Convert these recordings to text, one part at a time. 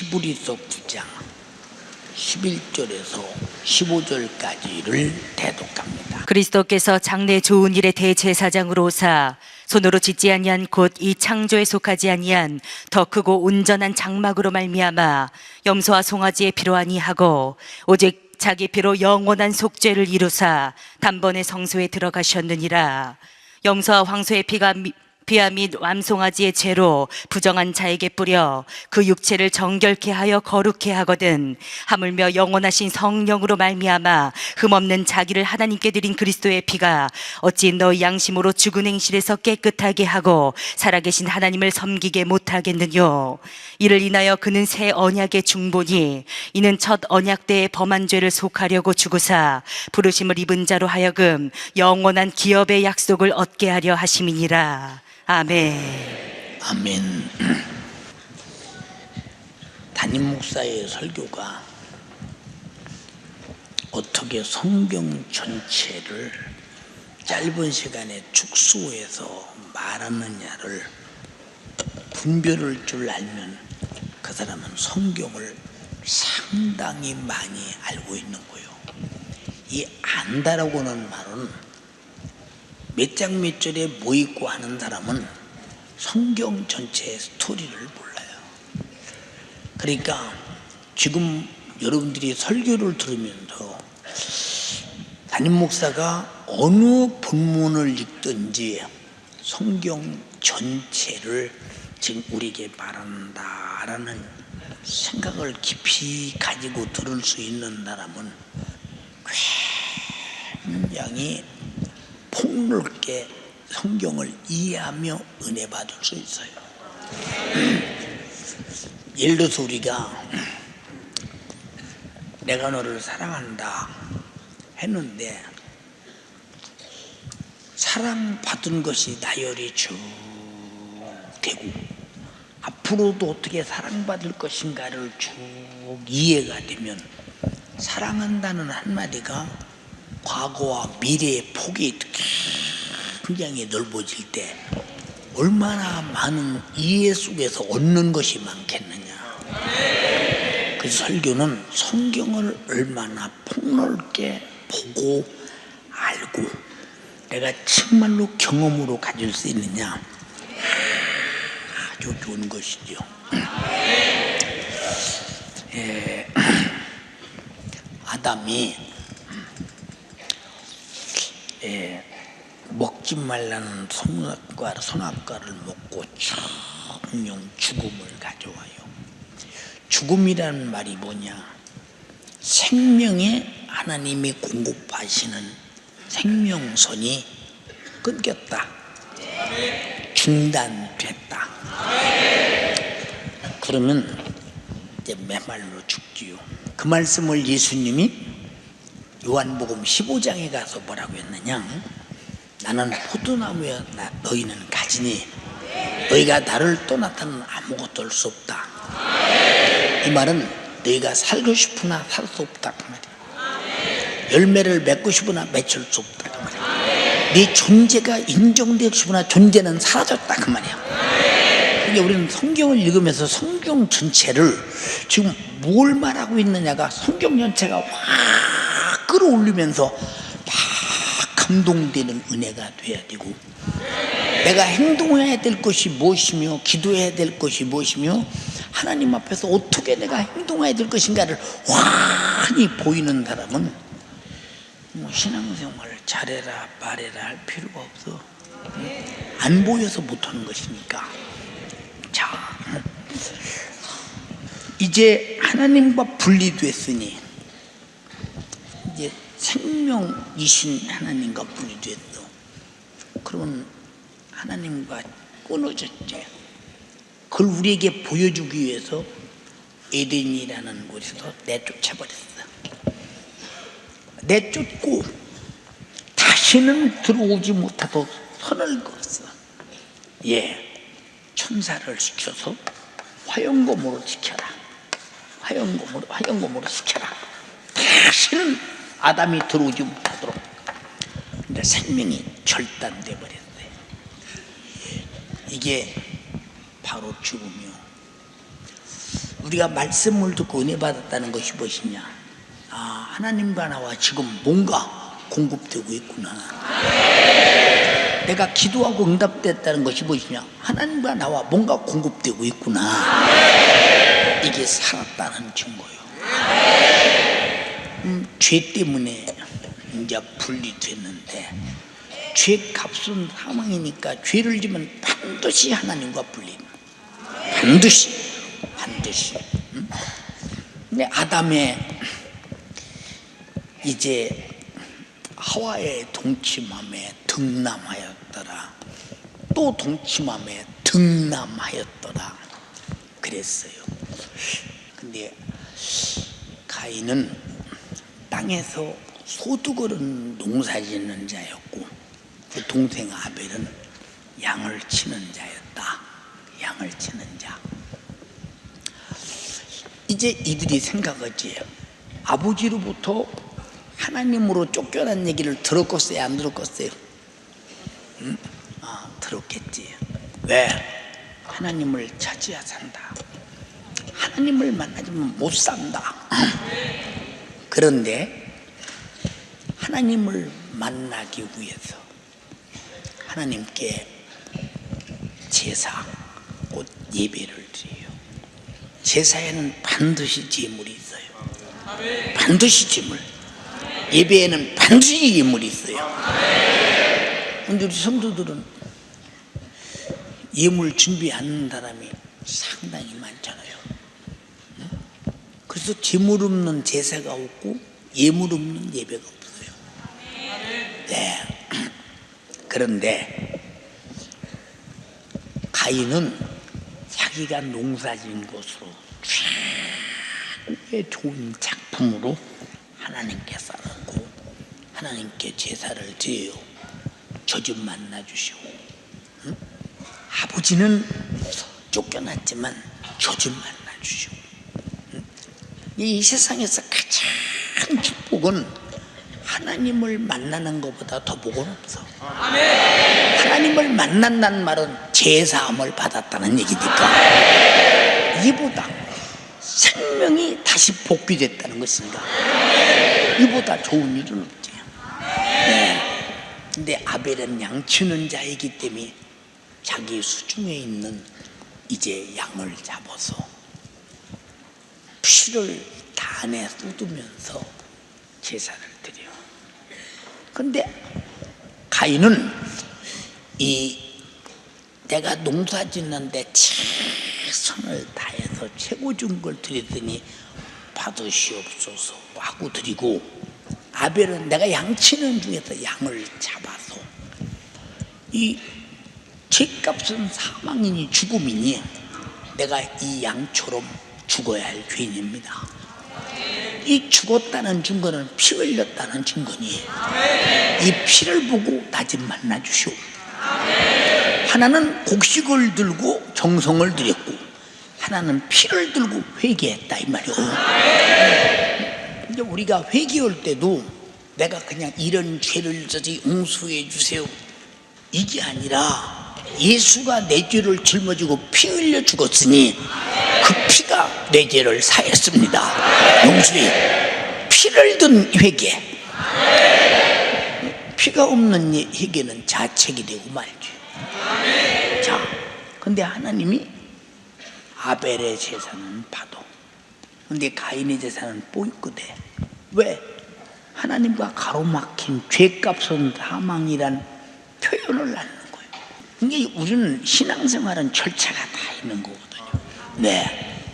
히브리서 9장 11절에서 15절까지를 대독합니다. 그리스도께서 장래 좋은 일의 대제사장으로 오사 손으로 짓지 아니한 곧 이 창조에 속하지 아니한 더 크고 온전한 장막으로 말미암아 염소와 송아지의 피로 아니하고 오직 자기 피로 영원한 속죄를 이루사 단번에 성소에 들어가셨느니라. 염소와 황소의 피와 및 암송아지의 죄로 부정한 자에게 뿌려 그 육체를 정결케 하여 거룩케 하거든 하물며 영원하신 성령으로 말미암아 흠없는 자기를 하나님께 드린 그리스도의 피가 어찌 너희 양심으로 죽은 행실에서 깨끗하게 하고 살아계신 하나님을 섬기게 못하겠느뇨. 이를 인하여 그는 새 언약의 중보니 이는 첫 언약 때의 범한 죄를 속하려고 죽으사 부르심을 입은 자로 하여금 영원한 기업의 약속을 얻게 하려 하심이니라. 아멘. 아멘. 담임 목사의 설교가 어떻게 성경 전체를 짧은 시간에 축소해서 말하느냐를 분별할 줄 알면 그 사람은 성경을 상당히 많이 알고 있는 거예요. 이 안다라고는 말은 몇 장 몇 절에 뭐 있고 하는 사람은 성경 전체의 스토리를 몰라요. 그러니까 지금 여러분들이 설교를 들으면서 담임 목사가 어느 본문을 읽든지 성경 전체를 지금 우리에게 말한다라는 생각을 깊이 가지고 들을 수 있는 사람은 굉장히 폭넓게 성경을 이해하며 은혜 받을 수 있어요. 예를 들어서 우리가 내가 너를 사랑한다 했는데 사랑받은 것이 나열이 쭉 되고 앞으로도 어떻게 사랑받을 것인가를 쭉 이해가 되면 사랑한다는 한마디가 과거와 미래의 폭이 굉장히 넓어질 때 얼마나 많은 이해 속에서 얻는 것이 많겠느냐. 그래서 설교는 성경을 얼마나 폭넓게 보고 알고 내가 정말로 경험으로 가질 수 있느냐, 아주 좋은 것이죠. 아담이 먹지 말라는 선악과를 먹고 정령 죽음을 가져와요. 죽음이라는 말이 뭐냐? 생명에 하나님이 공급하시는 생명선이 끊겼다, 중단됐다. 그러면 이제 메말로 죽지요. 그 말씀을 예수님이 요한복음 15장에 가서 뭐라고 했느냐? 나는 포도나무야 너희는 가지니 너희가 나를 떠나서는 아무것도 할 수 없다. 이 말은 너희가 살고 싶으나 살 수 없다 그 말이야. 열매를 맺고 싶으나 맺을 수 없다 그 말이야. 네 존재가 인정되고 싶으나 존재는 사라졌다 그 말이야. 그러니까 우리는 성경을 읽으면서 성경 전체를 지금 뭘 말하고 있느냐가 성경 전체가 확 끌어올리면서 막 감동되는 은혜가 돼야 되고, 내가 행동해야 될 것이 무엇이며 기도해야 될 것이 무엇이며 하나님 앞에서 어떻게 내가 행동해야 될 것인가를 환히 보이는 사람은 신앙생활을 잘해라 말해라 할 필요가 없어. 안 보여서 못하는 것이니까. 자, 이제 하나님과 분리됐으니 이제 생명이신 하나님과 분리됐어. 그러면 하나님과 끊어졌지. 그걸 우리에게 보여주기 위해서 에덴이라는 곳에서 내쫓아버렸어. 내쫓고 다시는 들어오지 못하도록 선을 그었어. 천사를 시켜서 화영검으로 지켜라. 화영검으로 시켜라. 다시는 아담이 들어오지 못하도록. 근데 생명이 절단돼 버렸어요. 이게 바로 죽음이요. 우리가 말씀을 듣고 은혜 받았다는 것이 무엇이냐? 아, 하나님과 나와 지금 뭔가 공급되고 있구나. 내가 기도하고 응답됐다는 것이 무엇이냐? 하나님과 나와 뭔가 공급되고 있구나. 이게 살았다는 증거예요. 죄 때문에 이제 분리됐는데, 죄 값은 사망이니까 죄를 지면 반드시 하나님과 분리. 반드시. 근데 아담의 이제 하와의 동침함에 등남하였더라. 또 동침함에 등남하였더라. 그랬어요. 근데 가인은 땅에서 소득을 농사짓는 자였고, 그 동생 아벨은 양을 치는 자였다. 양을 치는 자. 이제 이들이 생각하지, 아버지로부터 하나님으로 쫓겨난 얘기를 들었겠어요? 안 들었겠어요? 응? 아, 들었겠지. 왜? 하나님을 찾아야 산다. 하나님을 만나지면 못 산다. 그런데 하나님을 만나기 위해서 하나님께 제사, 곧 예배를 드려요. 제사에는 반드시 제물이 있어요. 반드시 제물. 예배에는 반드시 예물이 있어요. 근데 우리 성도들은 예물 준비하는 사람이 상당히 많잖아요. 그래서 제물 없는 제사가 없고 예물 없는 예배가 없어요. 네. 그런데 가인은 자기가 농사진 것으로 최고의 좋은 작품으로 하나님께 쌓았고, 하나님께 제사를 드려요. 저 좀 만나주시고. 응? 아버지는 쫓겨났지만 저 좀 만나주시고. 응? 이 세상에서 가장 축복은 하나님을 만나는 것보다 더 복은 없어. 하나님을 만난다는 말은 제사함을 받았다는 얘기니까, 이보다 생명이 다시 복귀됐다는 것입니다. 이보다 좋은 일은 없지. 네. 근데 아벨은 양치는 자이기 때문에 자기 수중에 있는 이제 양을 잡아서 피를 단에 쏟으면서 제사를 드려. 근데 가인은 내가 농사 짓는데 최선을 다해서 최고 좋은 걸 드렸더니 받으시옵소서 하고 드리고, 아벨은 내가 양치는 중에서 양을 잡아서, 이 죄값은 사망이니 죽음이니 내가 이 양처럼 죽어야 할 죄인입니다. 이 죽었다는 증거는 피 흘렸다는 증거니, 이 피를 보고 나 좀 만나주시오. 하나는 곡식을 들고 정성을 들였고, 하나는 피를 들고 회개했다 이 말이오. 이제 우리가 회개할 때도 내가 그냥 이런 죄를 저지 용서해 주세요 이게 아니라, 예수가 내 죄를 짊어지고 피 흘려 죽었으니 그 피가 내 죄를 사했습니다. 용서해. 피를 든 회개. 피가 없는 회개는 자책이 되고 말지. 자, 근데 하나님이 아벨의 제사는 받아. 근데 가인의 제사는 보이거든. 왜? 하나님과 가로막힌 죄값은 사망이란 표현을 하는 거예요. 이게 우리는 신앙생활은 절차가 다 있는 거거든요. 네.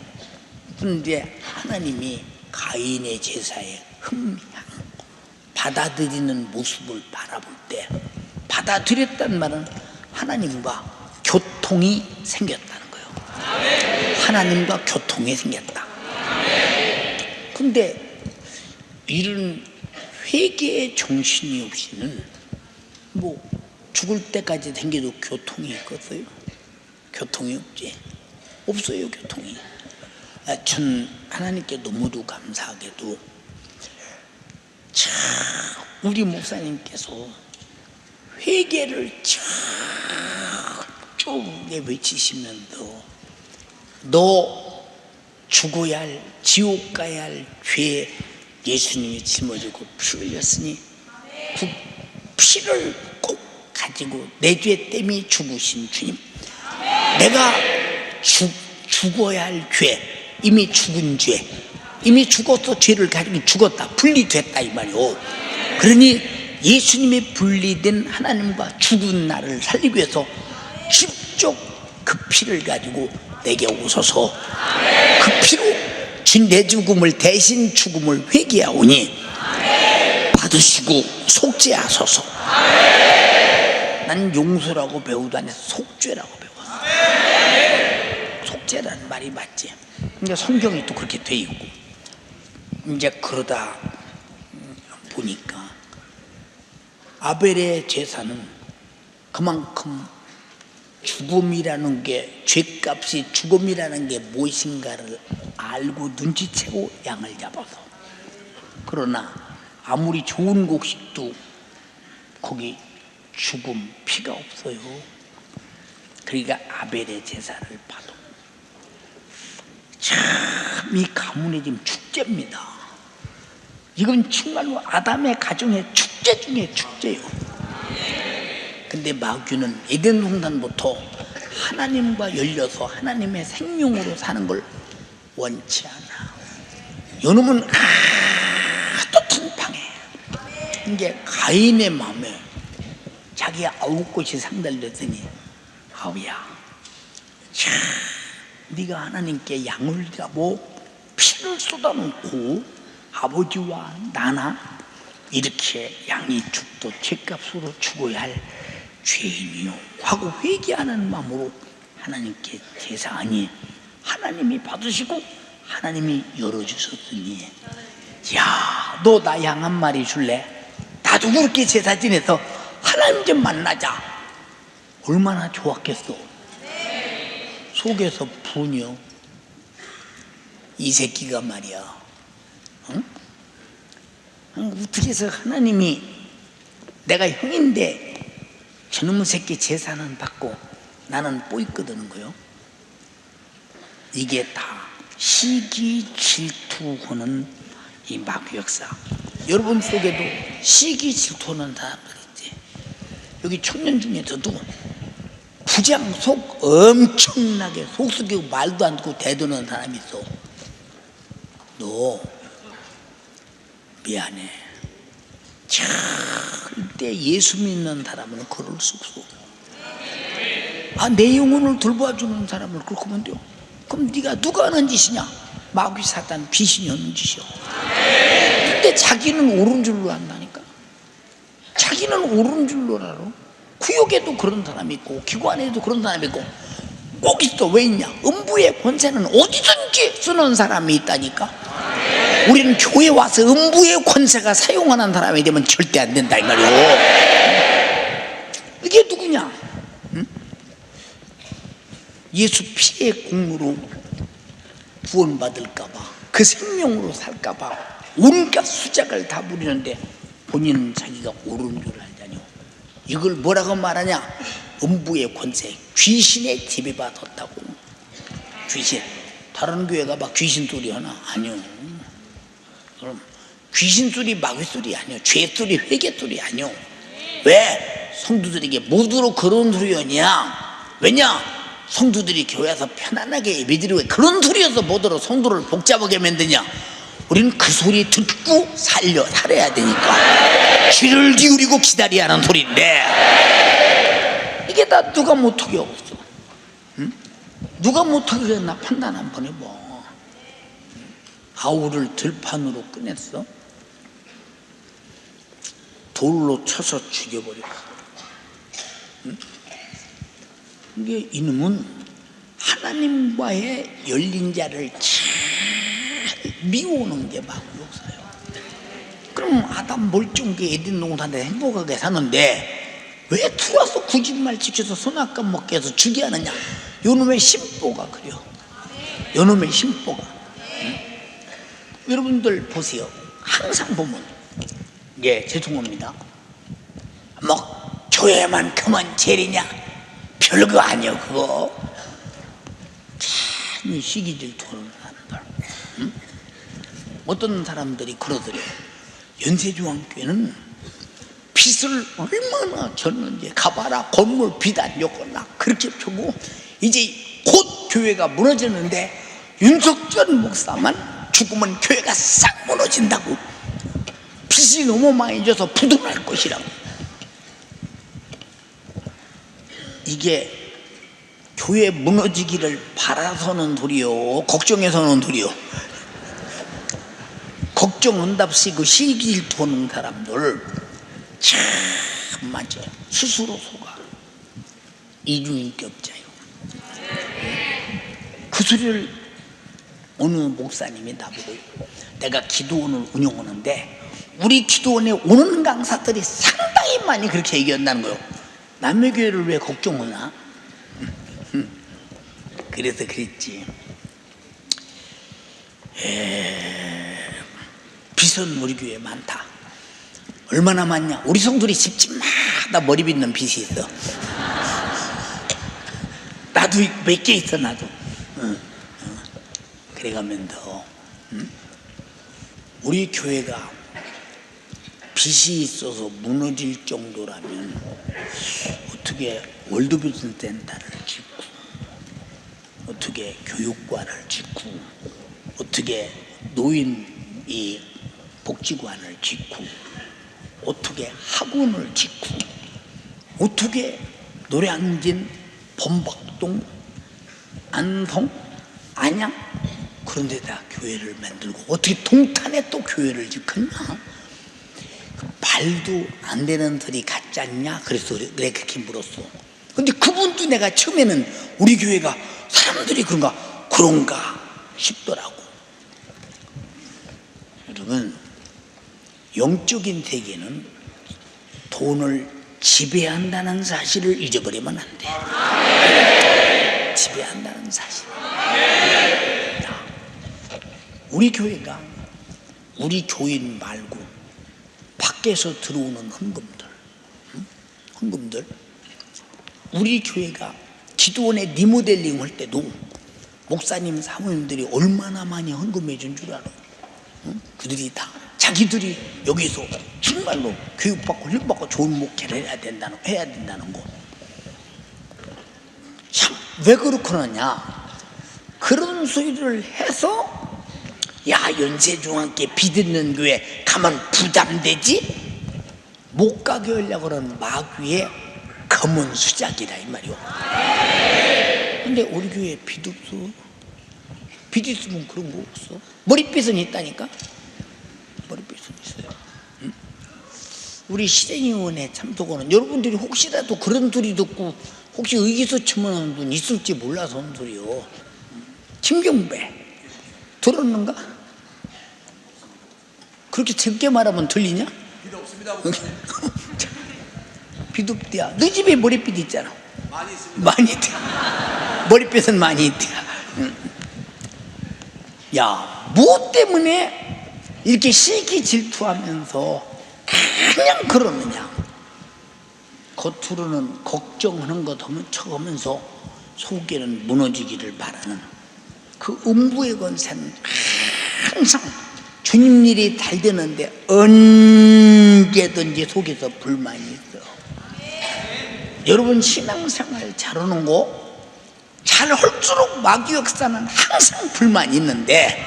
그런데 하나님이 가인의 제사에 흠향 받아들이는 모습을 바라볼 때, 받아들였단 말은 하나님과 교통이 생겼다는 거예요. 하나님과 교통이 생겼다. 근데 이런 회개의 정신이 없이는 뭐 죽을 때까지 생겨도 교통이 있겠어요? 교통이 없지. 없어요, 교통이. 전 하나님께 너무도 감사하게도 참 우리 목사님께서 회개를 쭉 외치시면서 너 죽어야 할, 지옥 가야 할 죄에 예수님이 짊어지고 피 흘렸으니 그 피를 꼭 가지고 내 죄 때문에 죽으신 주님, 내가 죽어야 할 죄, 이미 죽은 죄, 이미 죽어서 죄를 가지고 죽었다, 분리됐다 이 말이오. 그러니 예수님이 분리된 하나님과 죽은 나를 살리기 위해서 직접 그 피를 가지고 내게 오소서. 그 피로 내 죽음을, 대신 죽음을 회개하오니 받으시고 속죄하소서. 난 용서라고 배우도 안 해서 속죄라고 배웠어. 속죄라는 말이 맞지. 그러니까 성경이 또 그렇게 돼 있고, 이제 그러다 보니까 아벨의 제사는 그만큼 죽음이라는 게, 죄값이 죽음이라는 게 무엇인가를 알고 눈치채고 양을 잡아서. 그러나 아무리 좋은 곡식도 거기 죽음, 피가 없어요. 그러니까 아벨의 제사를 봐도 참 이 가문의 지금 축제입니다. 이건 정말로 아담의 가정의 축제 중에 축제요. 근데 마귀는 에덴 동산부터 하나님과 열려서 하나님의 생명으로 사는 걸 원치 않아. 요놈은 아도 튼팡해. 이게 가인의 마음에 자기 9곳이 상달렸더니, 아우야, 참 네가 하나님께 양을 잡고 피를 쏟아놓고 아버지와 나나 이렇게 양이 죽도 죄값으로 죽어야 할 죄인이요 하고 회개하는 마음으로 하나님께 제사하니 하나님이 받으시고 하나님이 열어주셨으니, 야, 너 나 양 한 마리 줄래? 나도 그렇게 제사 지내서 하나님 좀 만나자. 얼마나 좋았겠어. 속에서 분요. 이 새끼가 말이야, 응? 어떻게 해서 하나님이, 내가 형인데 저놈의 새끼 제사는 받고 나는 뽀익거드는 거요. 이게 다 시기 질투하는 이 마귀 역사. 여러분 속에도 시기 질투하는 사람들 있지. 여기 청년 중에서도 부장 속 엄청나게 속 썩이고 말도 안 듣고 대드는 사람이 있어. 너 미안해. 절대 예수 믿는 사람은 그럴 수 없어. 내 영혼을 돌봐주는 사람을 그렇게 하면 돼요. 그럼 네가 누가 하는 짓이냐? 마귀 사단 귀신이 하는 짓이요. 근데 자기는 옳은 줄로 안다니까. 자기는 옳은 줄로 알아. 구역에도 그런 사람이 있고 기관에도 그런 사람이 있고 꼭 있어. 왜 있냐? 음부의 권세는 어디든지 쓰는 사람이 있다니까. 우리는 교회 와서 음부의 권세가 사용하는 사람이 되면 절대 안 된다 이 말이오. 이게 누구냐? 응? 예수 피의 공로로 구원받을까봐, 그 생명으로 살까봐 온갖 수작을 다 부리는데 본인은 자기가 옳은 줄 알자뇨. 이걸 뭐라고 말하냐? 음부의 권세, 귀신의 지배받았다고. 귀신. 다른 교회가 막 귀신 소리 하나? 아니요. 그럼 귀신 소리, 마귀 소리 아니요. 죄 소리, 회개 소리 아니요. 왜? 성도들에게 모두로 그런 소리 하냐? 왜냐? 성도들이 교회에서 편안하게 예배드리고 그런 소리여서 뭐더러 성도를 복잡하게 만드냐? 우리는 그 소리 듣고 살아야 되니까 귀를 기울이고 기다려야 하는 소리인데, 이게 다 누가 못하게 하고 있어. 응? 누가 못하게 했나 판단 한번 해봐. 아우를 들판으로 꺼냈어. 돌로 쳐서 죽여버렸어. 응? 이게 이놈은 하나님과의 열린 자를 잘 미워오는 게 마귀 역사예요. 그럼 아담 멀쩡하게 에덴 동산에 행복하게 사는데 왜 들어와서 거짓말 지켜서 선악과 먹게 해서 죽게 하느냐? 요놈의 심보가 그래요. 요놈의 심보가. 응? 여러분들 보세요. 항상 보면, 예, 죄송합니다. 뭐 교회만큼은 제일이냐? 별거 아니요. 그거 참 시기 질투하는 사람들. 어떤 사람들이 그러더래요. 연세중앙교회는 빚을 얼마나 졌는지 가봐라. 건물 빚 안 줬거나 그렇게 주고 이제 곧 교회가 무너지는데 윤석전 목사만 죽으면 교회가 싹 무너진다고. 빚이 너무 많이 져서 부도날 것이라고. 이게 교회 무너지기를 바라서는 도리요, 걱정해서는 도리요. 걱정한답시 그 시기질투하는 사람들 참 맞아요. 스스로 속아. 이중인격자요. 그 소리를 어느 목사님이 나보고, 내가 기도원을 운영하는데 우리 기도원에 오는 강사들이 상당히 많이 그렇게 얘기한다는 거예요. 남의 교회를 왜 걱정하나? 그래서 그랬지. 빚은 우리 교회에 많다. 얼마나 많냐? 우리 성도들이 집집마다 머리 빗는 빚이 있어. 나도 몇 개 있어. 나도. 그래가면서 우리 교회가 빚이 있어서 무너질 정도라면 어떻게 월드비전 센터를 짓고, 어떻게 교육관을 짓고, 어떻게 노인 이 복지관을 짓고, 어떻게 학원을 짓고, 어떻게 노량진, 범박동, 안성, 안양 그런 데다 교회를 만들고, 어떻게 동탄에 또 교회를 짓겠냐? 말도 안 되는 소리 같지 않냐? 그래서 내가 그렇게 물었어. 근데 그분도 내가 처음에는 우리 교회가 사람들이 그런가 싶더라고. 여러분, 영적인 세계는 돈을 지배한다는 사실을 잊어버리면 안 돼. 지배한다는 사실. 우리 교회가 우리 교인 말고 밖에서 들어오는 헌금들, 우리 교회가 기도원에 리모델링 할 때도 목사님 사모님들이 얼마나 많이 헌금해 준 줄 알아? 그들이 다 자기들이 여기서 정말로 교육받고 훈련받고 좋은 목회를 해야 된다는 거. 참 왜 그렇게 하느냐? 그런 소리를 해서, 야, 연세중앙교회 빚 있는 교회 가면 부담되지? 못 가게 하려고 그러는 마귀의 검은 수작이다 이 말이오. 근데 우리 교회에 빚 없어. 빚 있으면 그런 거 없어. 머리빚은 있다니까. 머리빚은 있어요. 응? 우리 시대의원에 참석하는 여러분들이 혹시라도 그런 소리 듣고 혹시 의기소침하는 분 있을지 몰라서 하는 소리요. 김경배 들었는가? 그렇게 적게 말하면 들리냐? 빚 없습니다. 빚 없대야. 너 집에 머리빚 있잖아. 많이 있습니다. 많이 있대. 머리빚은 많이 있대. 야, 무엇 때문에 이렇게 시기 질투하면서 그냥 그러느냐? 겉으로는 걱정하는 것 하면 척하면서 속에는 무너지기를 바라는 그 음부의 권세는 항상 주님 일이 잘 되는데 언제든지 속에서 불만이 있어. 여러분 신앙생활 잘하는 거 잘 할수록 마귀 역사는 항상 불만이 있는데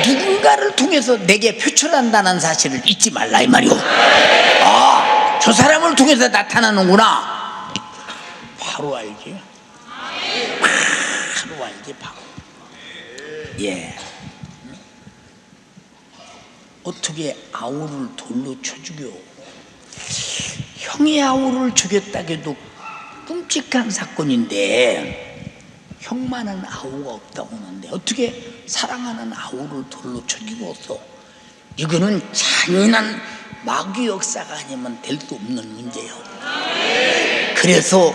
누군가를 통해서 내게 표출한다는 사실을 잊지 말라 이 말이오. 아, 저 사람을 통해서 나타나는구나. 바로 알지. 바로 알지. 바로. 예. 어떻게 아우를 돌로 쳐 죽여? 형이 아우를 죽였다고 해도 끔찍한 사건인데 형만은 아우가 없다고 하는데 어떻게 사랑하는 아우를 돌로 쳐 죽였어? 이거는 잔인한 마귀 역사가 아니면 될 수 없는 문제예요. 그래서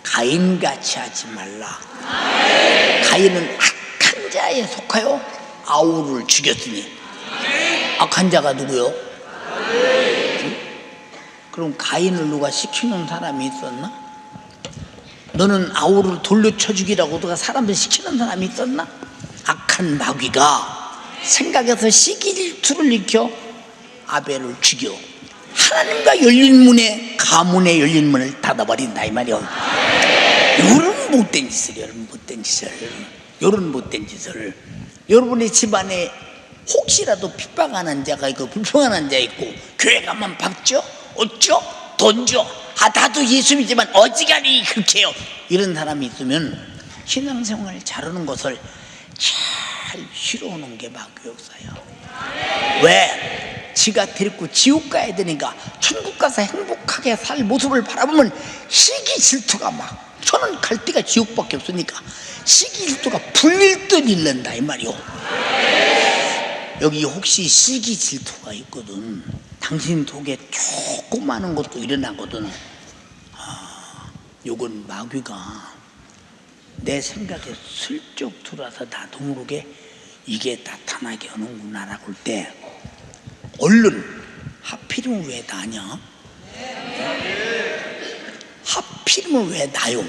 가인같이 하지 말라. 가인은 악한 자에 속하여 아우를 죽였으니. 악한 자가 누구요? 그럼 가인을 누가 시키는 사람이 있었나? 너는 아우를 돌려 쳐 죽이라고 누가 사람들 시키는 사람이 있었나? 악한 마귀가 생각에서 시기 질투를 일으켜 아벨을 죽여 하나님과 열린 문에 가문의 열린 문을 닫아버린다 이 말이요. 이런 못된 짓을, 이런 못된 짓을 여러분의 집안에 혹시라도 핍박하는 자가 있고 불평하는 자 있고 교회 가면 밥 줘? 옷 줘? 돈 줘? 나도 예수 믿지만 어지간히 그렇게 해요. 이런 사람이 있으면 신앙생활 잘하는 것을 잘 싫어하는 게 마귀역사야. 왜? 지가 데리고 지옥 가야 되니까 천국 가서 행복하게 살 모습을 바라보면 시기 질투가 막, 저는 갈 데가 지옥밖에 없으니까 시기 질투가 불릴 듯 일른다 이 말이요. 여기 혹시 시기 질투가 있거든, 당신 속에 조그마한 것도 일어나거든. 요건 마귀가 내 생각에 슬쩍 들어와서 나도 모르게 이게 나타나게 하는구나라고 할 때 얼른 하필이면 왜 나냐? 하필이면 왜 나요?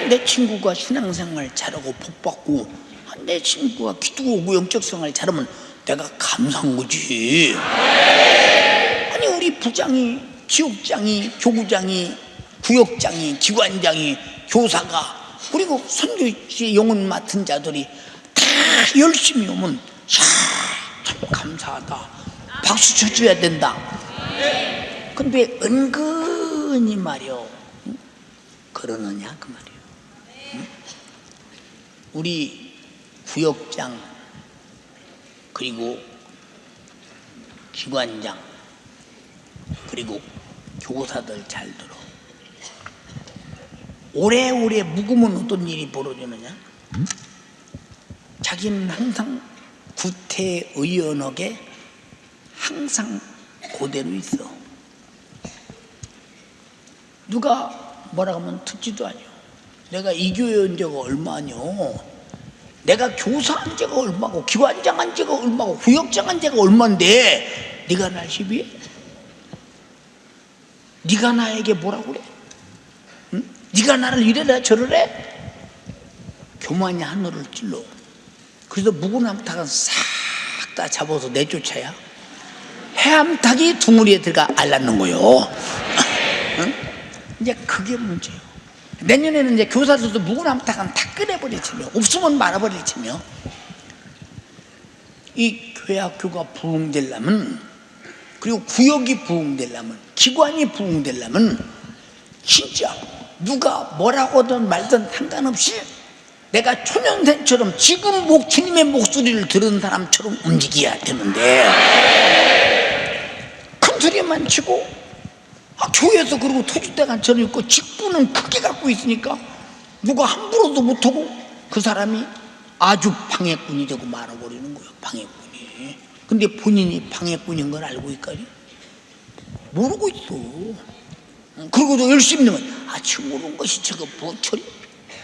내 친구가 신앙생활 잘하고 복받고 내 친구가 기도하고 영적생활 잘하면 내가 감사한 거지. 아니 우리 부장이, 지역장이, 교구장이, 구역장이, 기관장이, 교사가, 그리고 선교지 영혼 맡은 자들이 다 열심히 오면 참 감사하다, 박수 쳐줘야 된다. 근데 은근히 말이요, 그러느냐 그 말이에요. 우리 구역장 그리고 기관장 그리고 교사들 잘 들어. 오래오래 묵으면 어떤 일이 벌어지느냐? 자기는 항상 구태의연하게 항상 그대로 있어. 누가 뭐라 하면 듣지도 않요. 내가 이 교회 온 지가 얼마뇨? 내가 교사한 지가 얼마고, 기관장 한 지가 얼마고, 구역장 한 지가 얼마인데 네가 날 시비해? 네가 나에게 뭐라고 그래? 응? 네가 나를 이래라 저래라? 교만이 하늘을 찔러. 그래서 묵은암탉은 싹 다 잡아서 내쫓아야 해암탉이 둥우리에 들어가 알낳는 거요. 응? 이제 그게 문제예요. 내년에는 이제 교사들도 묵은암탉은 다 꺼내버리치며, 없으면 말아버리치며, 이 교회 학교가 부흥되려면, 그리고 구역이 부흥되려면, 기관이 부흥되려면 진짜 누가 뭐라고든 말든 상관없이 내가 초년생처럼 지금 주님의 목소리를 들은 사람처럼 움직여야 되는데, 큰 소리만 치고 교회에서 그러고 터줏대감 저는 있고 직분은 크게 갖고 있으니까 누가 함부로도 못하고 그 사람이 아주 방해꾼이 되고 말아버리는 거예요. 방해꾼이. 근데 본인이 방해꾼인 걸 알고 있거니? 모르고 있어. 그러고도 열심히 넣으면 지금 모르는 것이 저거 뭐처리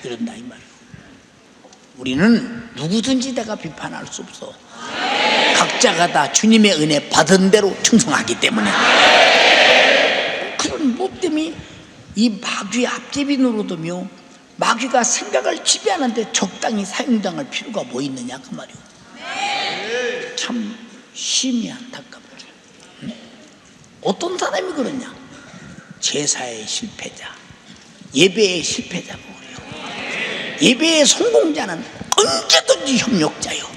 이런다 이 말이에요. 우리는 누구든지 내가 비판할 수 없어. 각자가 다 주님의 은혜 받은 대로 충성하기 때문에. 그런 뭐 때문에 이 마귀의 앞제비 노릇이며 마귀가 생각을 지배하는데 적당히 사용당할 필요가 뭐 있느냐 그 말이오. 참 심히 안타깝죠. 어떤 사람이 그러냐? 제사의 실패자, 예배의 실패자고 그래요. 예배의 성공자는 언제든지 협력자요,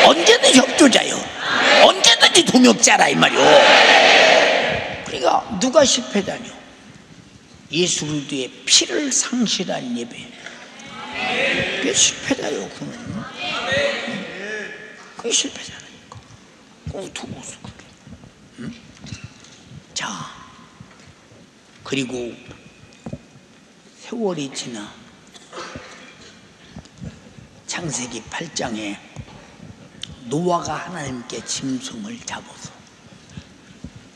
언제든지 협조자요, 언제든지 동역자라 이 말이오. 그러니까 누가 실패자뇨? 예수 그리스도의 피를 상실한 예배. 그게 실패자요. 그는 그게 실패자라니까. 어떻게 그래? 자, 그리고 세월이 지나 창세기 8장에 노아가 하나님께 짐승을 잡아서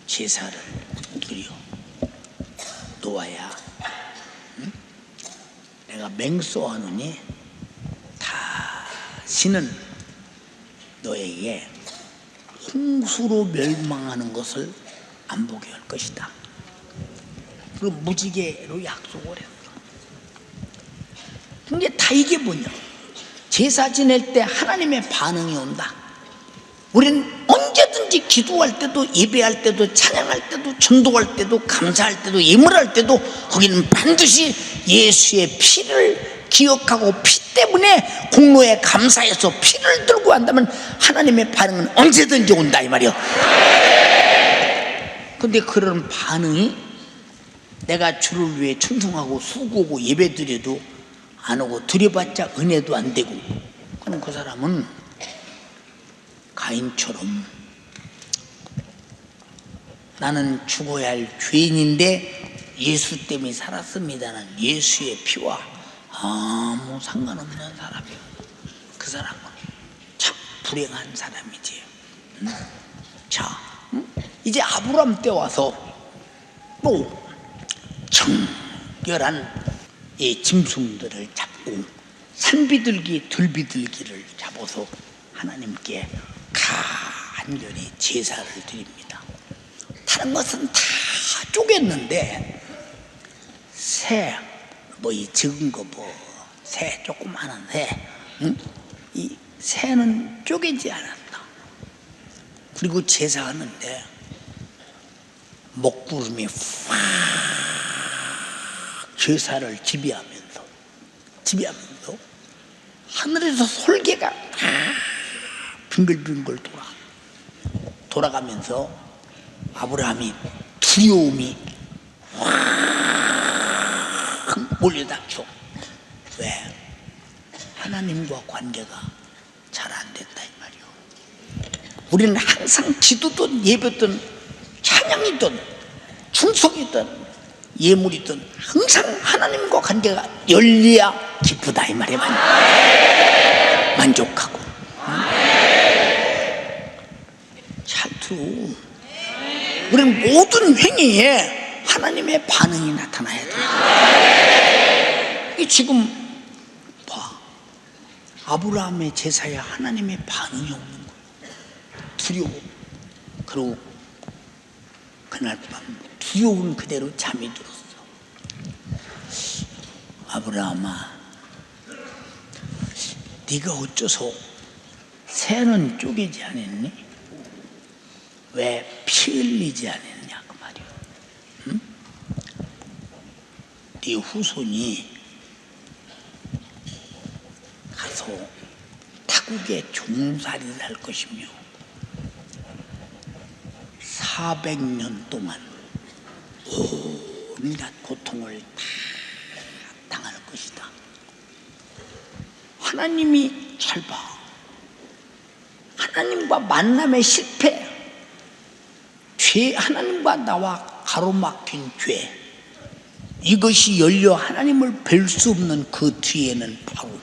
제사를 드려. 노아야, 응? 내가 맹세하노니 다시는 너에게 홍수로 멸망하는 것을 안 보게 할 것이다. 그리고 무지개로 약속을 했어. 근데 다 이게 뭐냐? 제사 지낼 때 하나님의 반응이 온다. 우리는 언제든지 기도할 때도, 예배할 때도, 찬양할 때도, 전도할 때도, 감사할 때도, 예물할 때도 거기는 반드시 예수의 피를 기억하고 피 때문에 공로에 감사해서 피를 들고 한다면 하나님의 반응은 언제든지 온다 이 말이요. 근데 그런 반응이 내가 주를 위해 충성하고 수고하고 예배드려도 안 오고 드려봤자 은혜도 안 되고, 그럼 그 사람은 가인처럼 나는 죽어야 할 죄인인데 예수 때문에 살았습니다는 예수의 피와 아무 상관없는 사람이에요. 그 사람은 참 불행한 사람이지. 자, 이제 아브람 때 와서 또 정결한 이 짐승들을 잡고 산비둘기 들비둘기를 잡아서 하나님께 간절히 제사를 드립니다. 다른 것은 다 쪼갰는데 새, 뭐 이 적은 거 뭐 새, 조그마한 새, 이 새는 쪼개지 않았다. 그리고 제사하는데 먹구름이 확 제사를 지배하면서 하늘에서 솔개가 빙글빙글 돌아가면서 아브라함이 두려움이 확 몰려닥쳐. 왜? 하나님과 관계가 잘 안 됐다 이 말이요. 우리는 항상 기도든 예배든 찬양이든 충성이든 예물이든 항상 하나님과 관계가 열려야 기쁘다 이 말이야. 만족하고. 잘 들어. 우리는 모든 행위에 하나님의 반응이 나타나야 돼. 지금 봐, 아브라함의 제사에 하나님의 반응이 없는 거야. 두려워. 그리고 그날 밤 두려운 그대로 잠이 들었어. 아브라함아, 네가 어째서 새는 쪼개지 않았니? 왜 피 흘리지 않았냐 그 말이야. 응? 네 후손이 가서 타국의 종살이를 할 것이며 400년 동안 온갖 고통을 다 당할 것이다. 하나님이 잘 봐. 하나님과 만남의 실패, 죄, 하나님과 나와 가로막힌 죄, 이것이 열려 하나님을 뵐 수 없는 그 뒤에는 바로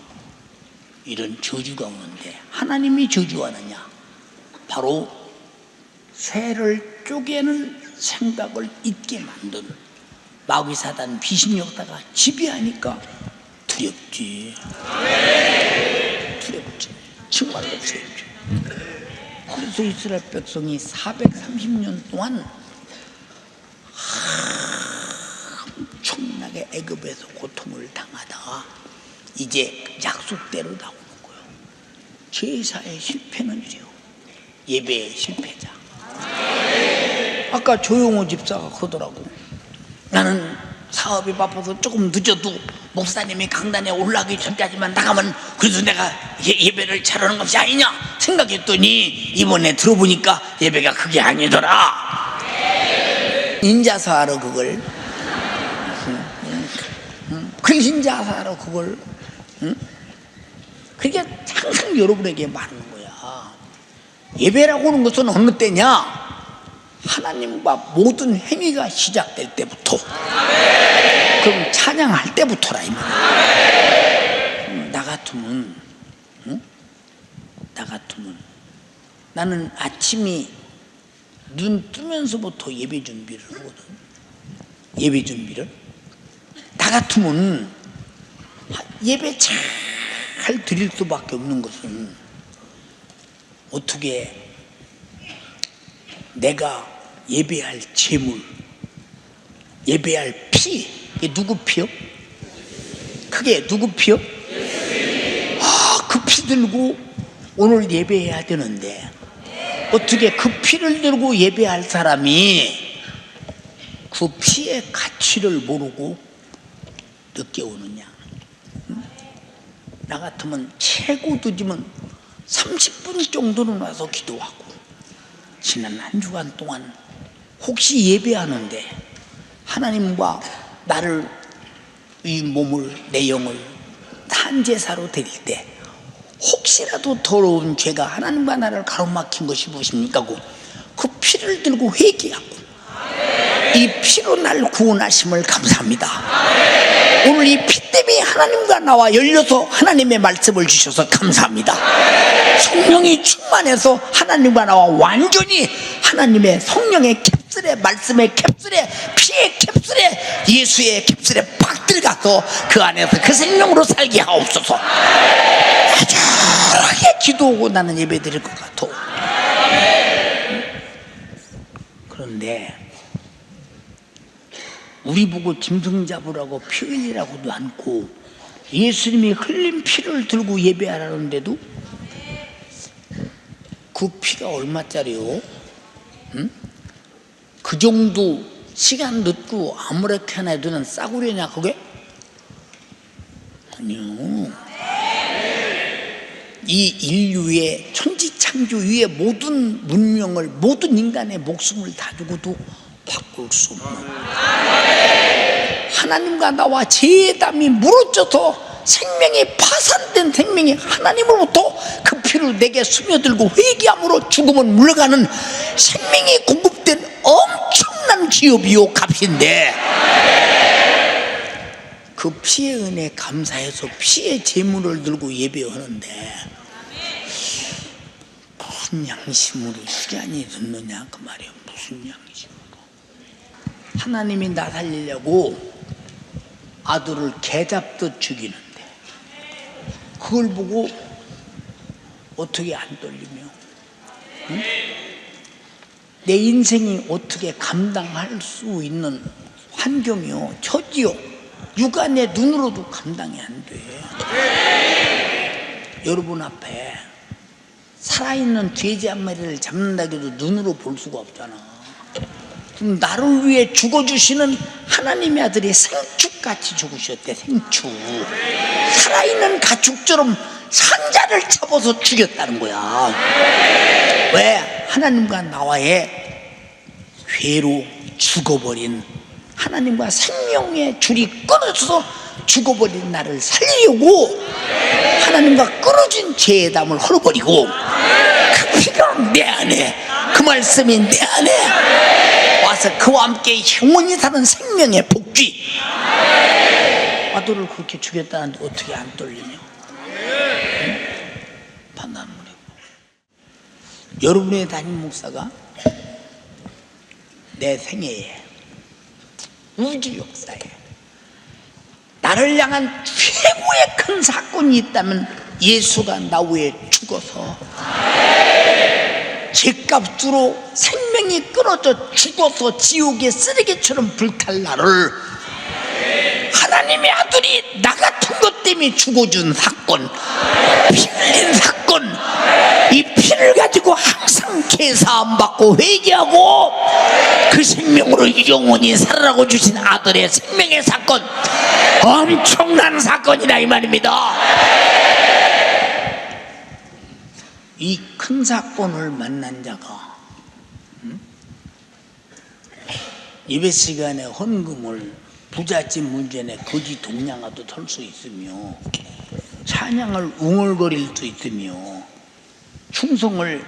이런 저주가 오는데, 하나님이 저주하느냐? 바로 새를 쪼개는 생각을 잊게 만든 마귀사단 비신욕다가 지배하니까 두렵지. 두렵지. 정말로 두렵지. 그래서 이스라엘 백성이 430년 동안 엄청나게 애굽에서 고통을 당하다가 이제 약속대로 나오는 거예요. 제사의 실패는 이래요. 예배의 실패자. 아까 조용호 집사가 그러더라고. 나는 사업이 바빠서 조금 늦어도 목사님이 강단에 올라가기 전까지만 나가면 그래서 내가 예배를 잘하는 것이 아니냐 생각했더니 이번에 들어보니까 예배가 그게 아니더라. 인자서 알아 그걸? 그걸 인자서 알아 그걸? 그게 항상 여러분에게 말하는 거야. 예배라고 하는 것은 어느 때냐? 하나님과 모든 행위가 시작될 때부터. 그럼 찬양할 때부터라 이 말이야. 나 같으면 나는 아침이 눈 뜨면서부터 예배 준비를 하거든. 예배 준비를 나 같으면 예배 잘 드릴 수밖에 없는 것은 어떻게 내가 예배할 제물, 예배할 피, 이게 누구 피요? 그게 누구 피요? 그 들고 오늘 예배해야 되는데 어떻게 그 피를 들고 예배할 사람이 그 피의 가치를 모르고 늦게 오느냐? 나 같으면 최고 늦으면 30분 정도는 와서 기도하고, 지난 한 주간 동안 혹시 예배하는데 하나님과 나를, 이 몸을, 내 영을 탄제사로 드릴 때 혹시라도 더러운 죄가 하나님과 나를 가로막힌 것이 무엇입니까? 그 피를 들고 회개하고 이 피로 날 구원하심을 감사합니다. 오늘 이 피 때문에 하나님과 나와 열려서 하나님의 말씀을 주셔서 감사합니다. 성령이 충만해서 하나님과 나와 완전히 하나님의 성령의 캡슐에, 말씀의 캡슐에, 피의 캡슐에, 예수의 캡슐에 팍 들어가서 그 안에서 그 생명으로 살게 하옵소서. 아주하게 기도하고 나는 예배 드릴 것 같아. 그런데 우리 보고 짐승 잡으라고 피 흘리라고도 않고 예수님이 흘린 피를 들고 예배하라는데도 그 피가 얼마짜리요? 응? 그 정도 시간 늦고 아무렇게나 해도는 싸구려냐 그게? 아니요. 이 인류의 천지창조 위에 모든 문명을, 모든 인간의 목숨을 다 주고도 바꿀 수 없는 하나님과 나와 제담이 무너져서 생명이 파산된 생명이 하나님으로부터 그 피를 내게 스며들고 회개함으로 죽음은 물러가는 생명이 공급된 엄청난 기업이요 값인데, 그 피의 은혜에 감사해서 피의 제물을 들고 예배하는데 무슨 양심으로 수잔이 듣느냐 그 말이에요. 무슨 양심으로. 하나님이 나 살리려고 아들을 개 잡듯 죽이는데 그걸 보고 어떻게 안 떨리며, 응? 내 인생이 어떻게 감당할 수 있는 환경이요, 처지요, 육안의 눈으로도 감당이 안 돼. 여러분 앞에 살아있는 돼지 한 마리를 잡는다 해도 눈으로 볼 수가 없잖아. 그럼 나를 위해 죽어주시는 하나님의 아들이 생축같이 죽으셨대. 생축. 살아있는 가축처럼 산자를 잡아서 죽였다는 거야. 왜? 하나님과 나와의 죄로 죽어버린, 하나님과 생명의 줄이 끊어져서 죽어버린 나를 살리려고 하나님과 끊어진 죄의 담을 헐어버리고 그 피가 내 안에, 그 말씀이 내 안에 와서 그와 함께 영원히 사는 생명의 복귀. 아들을 그렇게 죽였다는데 어떻게 안 떨리냐? 판단물이고. 여러분의 담임 목사가 내 생애에, 우주 역사에 나를 향한 최고의 큰 사건이 있다면 예수가 나 위에 죽어서 죄값으로 생명이 끊어져 죽어서 지옥의 쓰레기처럼 불탈 나를 하나님의 아들이 나 같은 것 때문에 죽어준 사건, 피 흘린 사건, 이 피를 가지고 항상 제사함 받고 회개하고 그 생명으로 영원히 살아라고 주신 아들의 생명의 사건, 엄청난 사건이다 이 말입니다. 이 큰 사건을 만난 자가 예배 시간에 헌금을 부잣집 문전에 거지 동냥아도 털 수 있으며, 찬양을 웅얼거릴 수 있으며, 충성을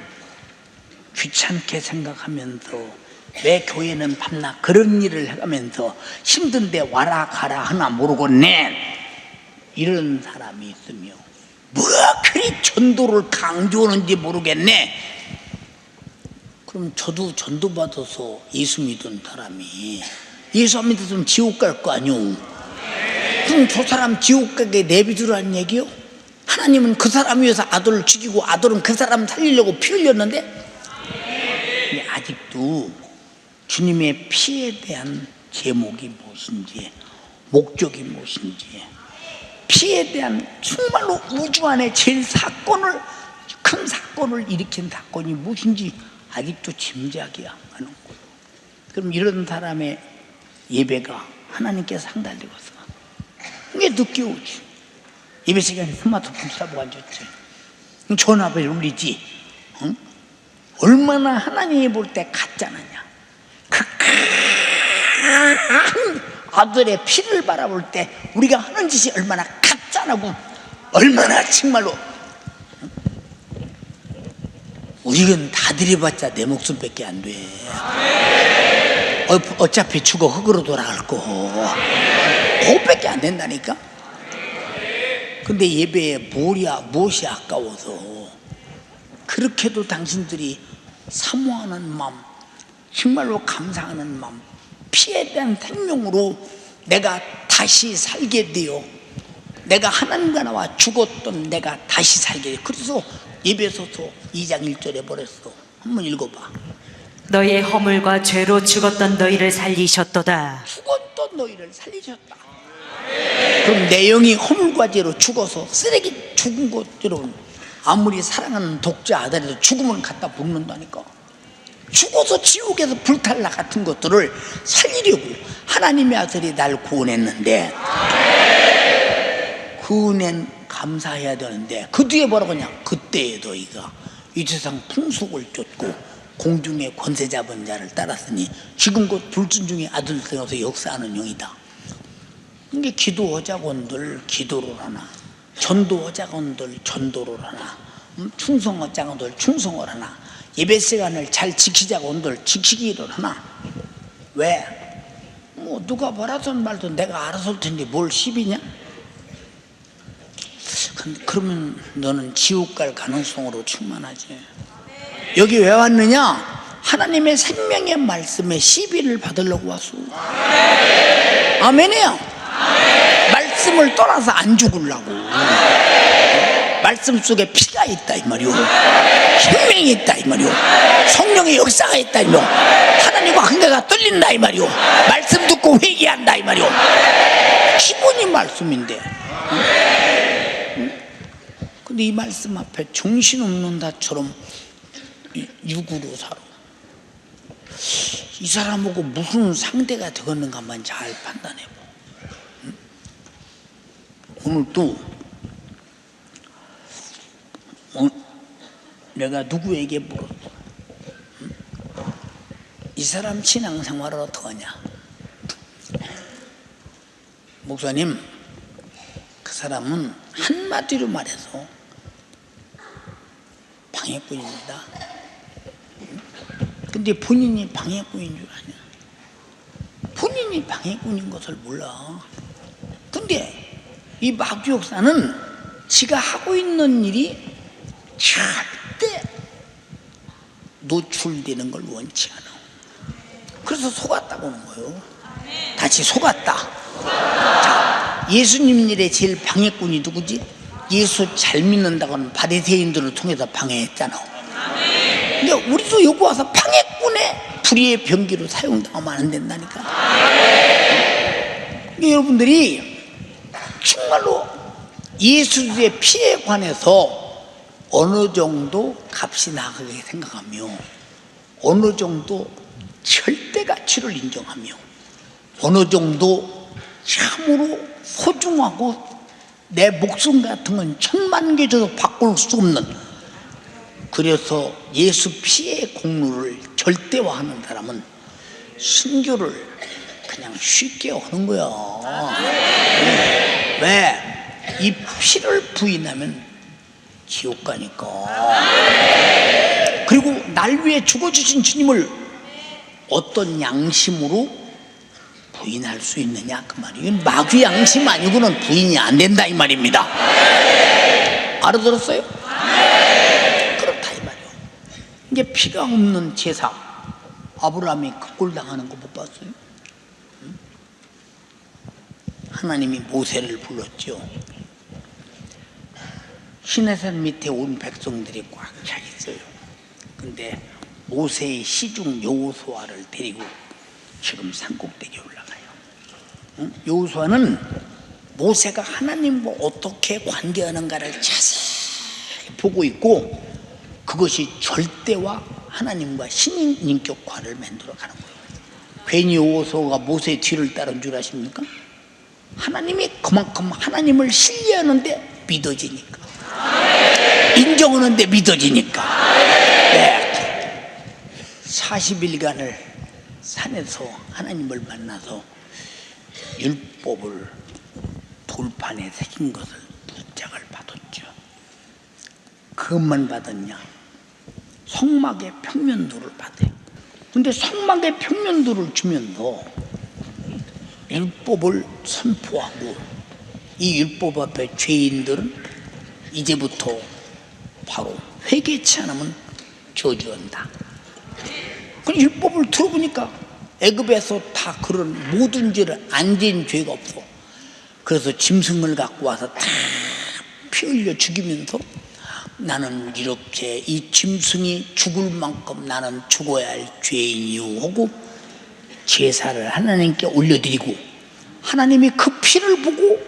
귀찮게 생각하면서 왜 교회는 밤낮 그런 일을 해가면서 힘든데 와라 가라 하나 모르겠네, 이런 사람이 있으며, 뭐가 그리 전도를 강조하는지 모르겠네. 그럼 저도 전도 받아서 예수 믿은 사람이 예수 안 믿었으면 지옥 갈 거 아니오. 그럼 저 사람 지옥 가게 내비두라는 얘기요? 하나님은 그 사람 위해서 아들을 죽이고 아들은 그 사람 살리려고 피 흘렸는데, 근데 아직도 주님의 피에 대한 제목이 무엇인지, 목적이 무엇인지 피에 대한 정말로 우주 안에 제일 큰 사건을 일으킨 사건이 무엇인지 아직도 짐작이 안 가는 거예요. 그럼 이런 사람의 예배가 하나님께 상달되고서 이게 늦게 오지. 예배 시간에 스마트폰 싸고 앉았지. 전화벨 울리지. 응? 얼마나 하나님이 볼 때 가짜느냐. 그 큰 아들의 피를 바라볼 때 우리가 하는 짓이 얼마나 가짜라고, 얼마나 정말로. 우리는 다 들여봤자 내 목숨밖에 안 돼. 어차피 죽어 흙으로 돌아갈 거. 그것밖에 안 된다니까. 근데 예배에 무엇이 아까워서 그렇게도 당신들이 사모하는 마음, 정말로 감사하는 마음, 피에 대한 생명으로 내가 다시 살게 되어, 내가 하나님과 나와 죽었던 내가 다시 살게 되어. 그래서 예배소서 2장 1절에 버렸어. 한번 읽어봐. 너희의 허물과 죄로 죽었던 너희를 살리셨도다. 죽었던 너희를 살리셨다. 그럼 내 영이 허물과 죄로 죽어서 쓰레기 죽은 것, 여러분, 아무리 사랑하는 독자 아들에도 죽으면 갖다 붓는다니까. 죽어서 지옥에서 불탈라 같은 것들을 살리려고 하나님의 아들이 날 구원했는데, 그 은혜는 감사해야 되는데, 그 뒤에 뭐라고 하냐. 그때에 너희가 이 세상 풍속을 쫓고 공중의 권세 잡은 자를 따랐으니 지금 곧 불순종의 아들 되어서 역사하는 영이다. 이게 기도하자건들 기도를 하나, 전도하자건들 전도를 하나, 충성하자건들 충성을 하나, 예배 시간을 잘 지키자건들 지키기를 하나. 왜? 뭐 누가 뭐라든 말든 내가 알아서 할 텐데 뭘 시비냐? 그러면 너는 지옥 갈 가능성으로 충만하지. 여기 왜 왔느냐? 하나님의 생명의 말씀에 시비를 받으려고 왔어. 아멘이요. 말씀을 떠나서 안 죽으려고. 말씀 속에 피가 있다 이 말이오. 생명이 있다 이 말이오. 성령의 역사가 있다 이 말이오. 하나님과 관계가 뚫린다 이 말이오. 말씀 듣고 회개한다 이 말이오. 기본이 말씀인데. 근데 이 말씀 앞에 정신없는 자처럼 육으로 살아. 이 사람하고 무슨 상대가 되겠는가만 잘 판단해봐. 오늘도 내가 누구에게 물었어. 이 사람 신앙생활을 어떡하냐. 목사님, 그 사람은 한마디로 말해서 방해꾼입니다. 근데 본인이 방해꾼인 줄 아냐. 본인이 방해꾼인 것을 몰라. 근데 이 마귀 역사는 지가 하고 있는 일이 절대 노출되는 걸 원치 않아. 그래서 속았다고 하는 거예요. 다시 속았다. 자, 예수님 일에 제일 방해꾼이 누구지? 예수 잘 믿는다고 하는 바리새인들을 통해서 방해했잖아. 근데 우리도 여기 와서 방해꾼의 불의의 병기로 사용당하면 안 된다니까. 그러니까 여러분들이 정말로 예수의 피에 관해서 어느 정도 값이 나가게 생각하며, 어느 정도 절대 가치를 인정하며, 어느 정도 참으로 소중하고 내 목숨 같은 건 천만 개 줘도 바꿀 수 없는, 그래서 예수 피의 공로를 절대화하는 사람은 순교를 그냥 쉽게 하는 거야. 왜? 이 피를 부인하면 지옥 가니까. 그리고 날 위해 죽어주신 주님을 어떤 양심으로 부인할 수 있느냐 그 말이에요. 마귀 양심 아니고는 부인이 안 된다 이 말입니다. 알아들었어요? 그렇다 이 말이에요. 이게 피가 없는 제사, 아브라함이 극골당하는 거 못 봤어요? 하나님이 모세를 불렀죠. 시내산 밑에 온 백성들이 꽉 차 있어요. 근데 모세의 시중 여호수아를 데리고 지금 산꼭대기에 올라가요. 여호수아는 모세가 하나님과 어떻게 관계하는가를 자세히 보고 있고, 그것이 절대와 하나님과 신인격화를 만들어가는 거예요. 괜히 여호수아가 모세의 뒤를 따른 줄 아십니까? 하나님이 그만큼 하나님을 신뢰하는데 믿어지니까, 인정하는데 믿어지니까. 네. 40일간을 산에서 하나님을 만나서 율법을 돌판에 새긴 것을 부짝을 받았죠. 그것만 받았냐? 성막의 평면도를 받아요. 근데 성막의 평면도를 주면서 율법을 선포하고, 이 율법 앞에 죄인들은 이제부터 바로 회개치 않으면 저주한다. 그 율법을 들어보니까 애굽에서 다 그런 모든 죄를 안 지은 죄가 없어. 그래서 짐승을 갖고 와서 다 피 흘려 죽이면서, 나는 이렇게 이 짐승이 죽을 만큼 나는 죽어야 할 죄인이요 하고 제사를 하나님께 올려드리고, 하나님이 그 피를 보고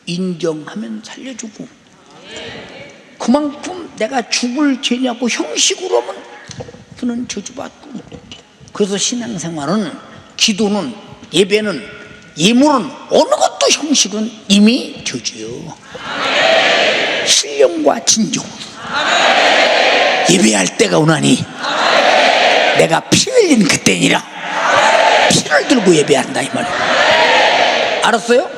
인정하면 살려주고, 그만큼 내가 죽을 죄냐고 형식으로 하면 그는 저주받고. 그래서 신앙생활은, 기도는, 예배는, 예물은, 어느 것도 형식은 이미 저주요. 신령과 진정. 예배할 때가 오나니 내가 피 흘린 그때니라. 피를 들고 예배한다 이 말. 알았어요?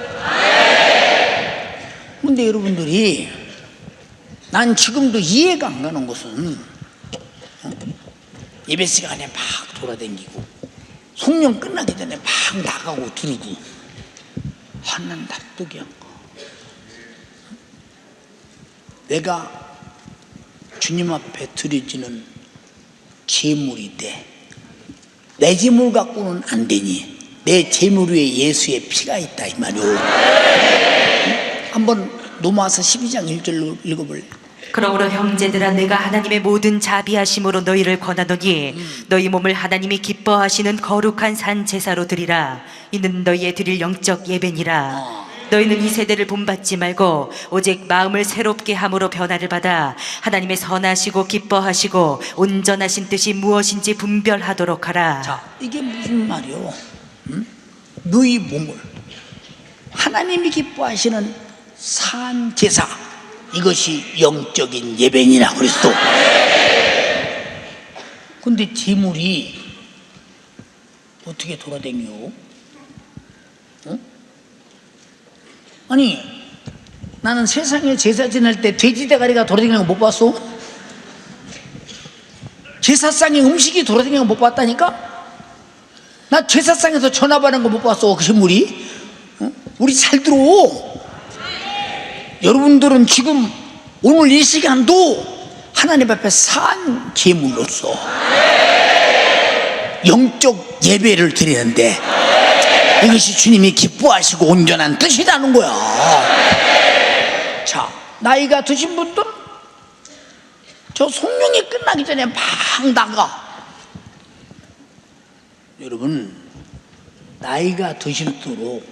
근데 여러분들이, 난 지금도 이해가 안 가는 것은, 예배 시간에 막 돌아다니고 성령 끝나기 전에 막 나가고 들고, 난 납득이 안 가. 내가 주님 앞에 드려지는 제물이 돼. 내 제물 갖고는 안 되니 내 제물 위에 예수의 피가 있다 이 말이오. 한번 로마서 12장 1절로 읽어볼래? 그러므로 형제들아, 내가 하나님의 모든 자비하심으로 너희를 권하노니 너희 몸을 하나님이 기뻐하시는 거룩한 산 제사로 드리라. 이는 너희의 드릴 영적 예배니라. 너희는 이 세대를 본받지 말고 오직 마음을 새롭게 함으로 변화를 받아 하나님의 선하시고 기뻐하시고 온전하신 뜻이 무엇인지 분별하도록 하라. 자, 이게 무슨 말이요? 너희 몸을 하나님이 기뻐하시는 산 제사, 이것이 영적인 예배니라 그랬어. 근데 제물이 어떻게 돌아다녀? 아니, 나는 세상에 제사 지낼 때 돼지 대가리가 돌아다니는 거 못 봤어? 제사상에 음식이 돌아다니는 거 못 봤다니까? 나 제사상에서 전화 받는 거 못 봤어, 그 제물이. 우리 잘 들어. 여러분들은 지금 오늘 이 시간도 하나님 앞에 산 제물로서 영적 예배를 드리는데, 이것이 주님이 기뻐하시고 온전한 뜻이라는 거야. 자, 나이가 드신 분들은 저 성령이 끝나기 전에 막 나가. 여러분, 나이가 드실수록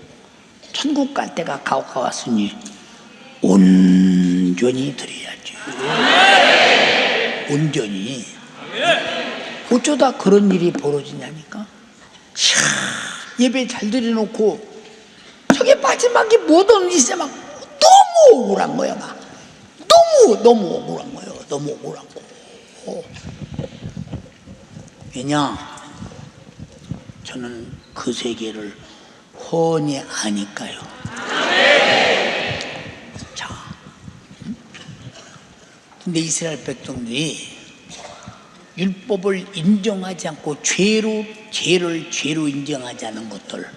천국 갈 때가 가까웠으니 온전히 드려야지. 온전히. 어쩌다 그런 일이 벌어지냐니까. 예배 잘 드려놓고 저게 마지막에 못 오는 짓에 막 너무 억울한 거야. 막 너무 억울한 거예요. 너무 억울한 거. 왜냐? 저는 그 세계를 훤히 아니까요. 자, 근데 이스라엘 백성들이 율법을 인정하지 않고 죄를 죄로 인정하지 않은 것들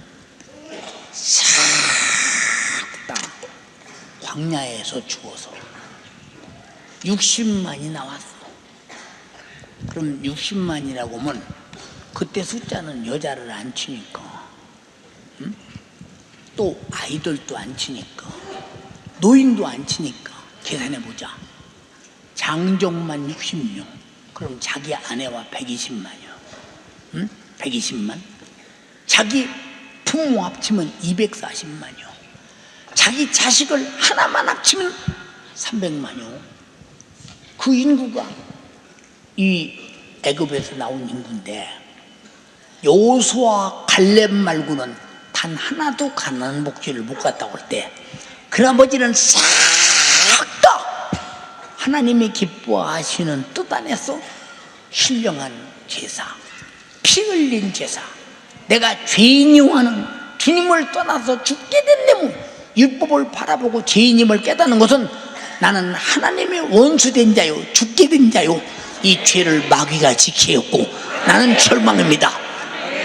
싹 다 광야에서 죽어서 60만이 나왔어. 그럼 60만이라고 하면 그때 숫자는 여자를 안 치니까, 또 아이들도 안 치니까, 노인도 안 치니까 계산해보자. 장정만 60명, 그럼 자기 아내와 120만이요. 120만. 자기 부모 합치면 240만이요. 자기 자식을 하나만 합치면 300만이요. 그 인구가 이 애굽에서 나온 인구인데 여호수아 갈렙 말고는 단 하나도 가나안 복지를 못 갔다 올 때 그 나머지는 싹 다 하나님이 기뻐하시는 뜻 안에서 신령한 제사, 피 흘린 제사, 내가 죄인이하는 주님을 떠나서 죽게 된 내 몸, 율법을 바라보고 죄인임을 깨닫는 것은 나는 하나님의 원수된 자요, 죽게 된 자요, 이 죄를 마귀가 지키었고 나는 절망입니다.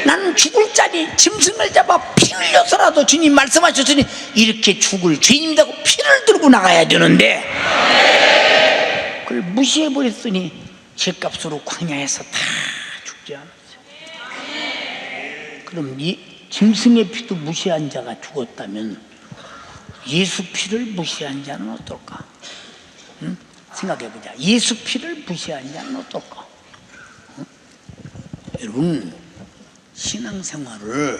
나는 죽을 자니 짐승을 잡아 피 흘려서라도 주님 말씀하셨으니 이렇게 죽을 죄인이라고 피를 들고 나가야 되는데 그걸 무시해버렸으니 죄값으로 광야에서 다 죽지 않았어요. 그럼 이 짐승의 피도 무시한 자가 죽었다면 예수 피를 무시한 자는 어떨까? 응? 생각해보자. 예수 피를 무시한 자는 어떨까? 응? 여러분, 신앙생활을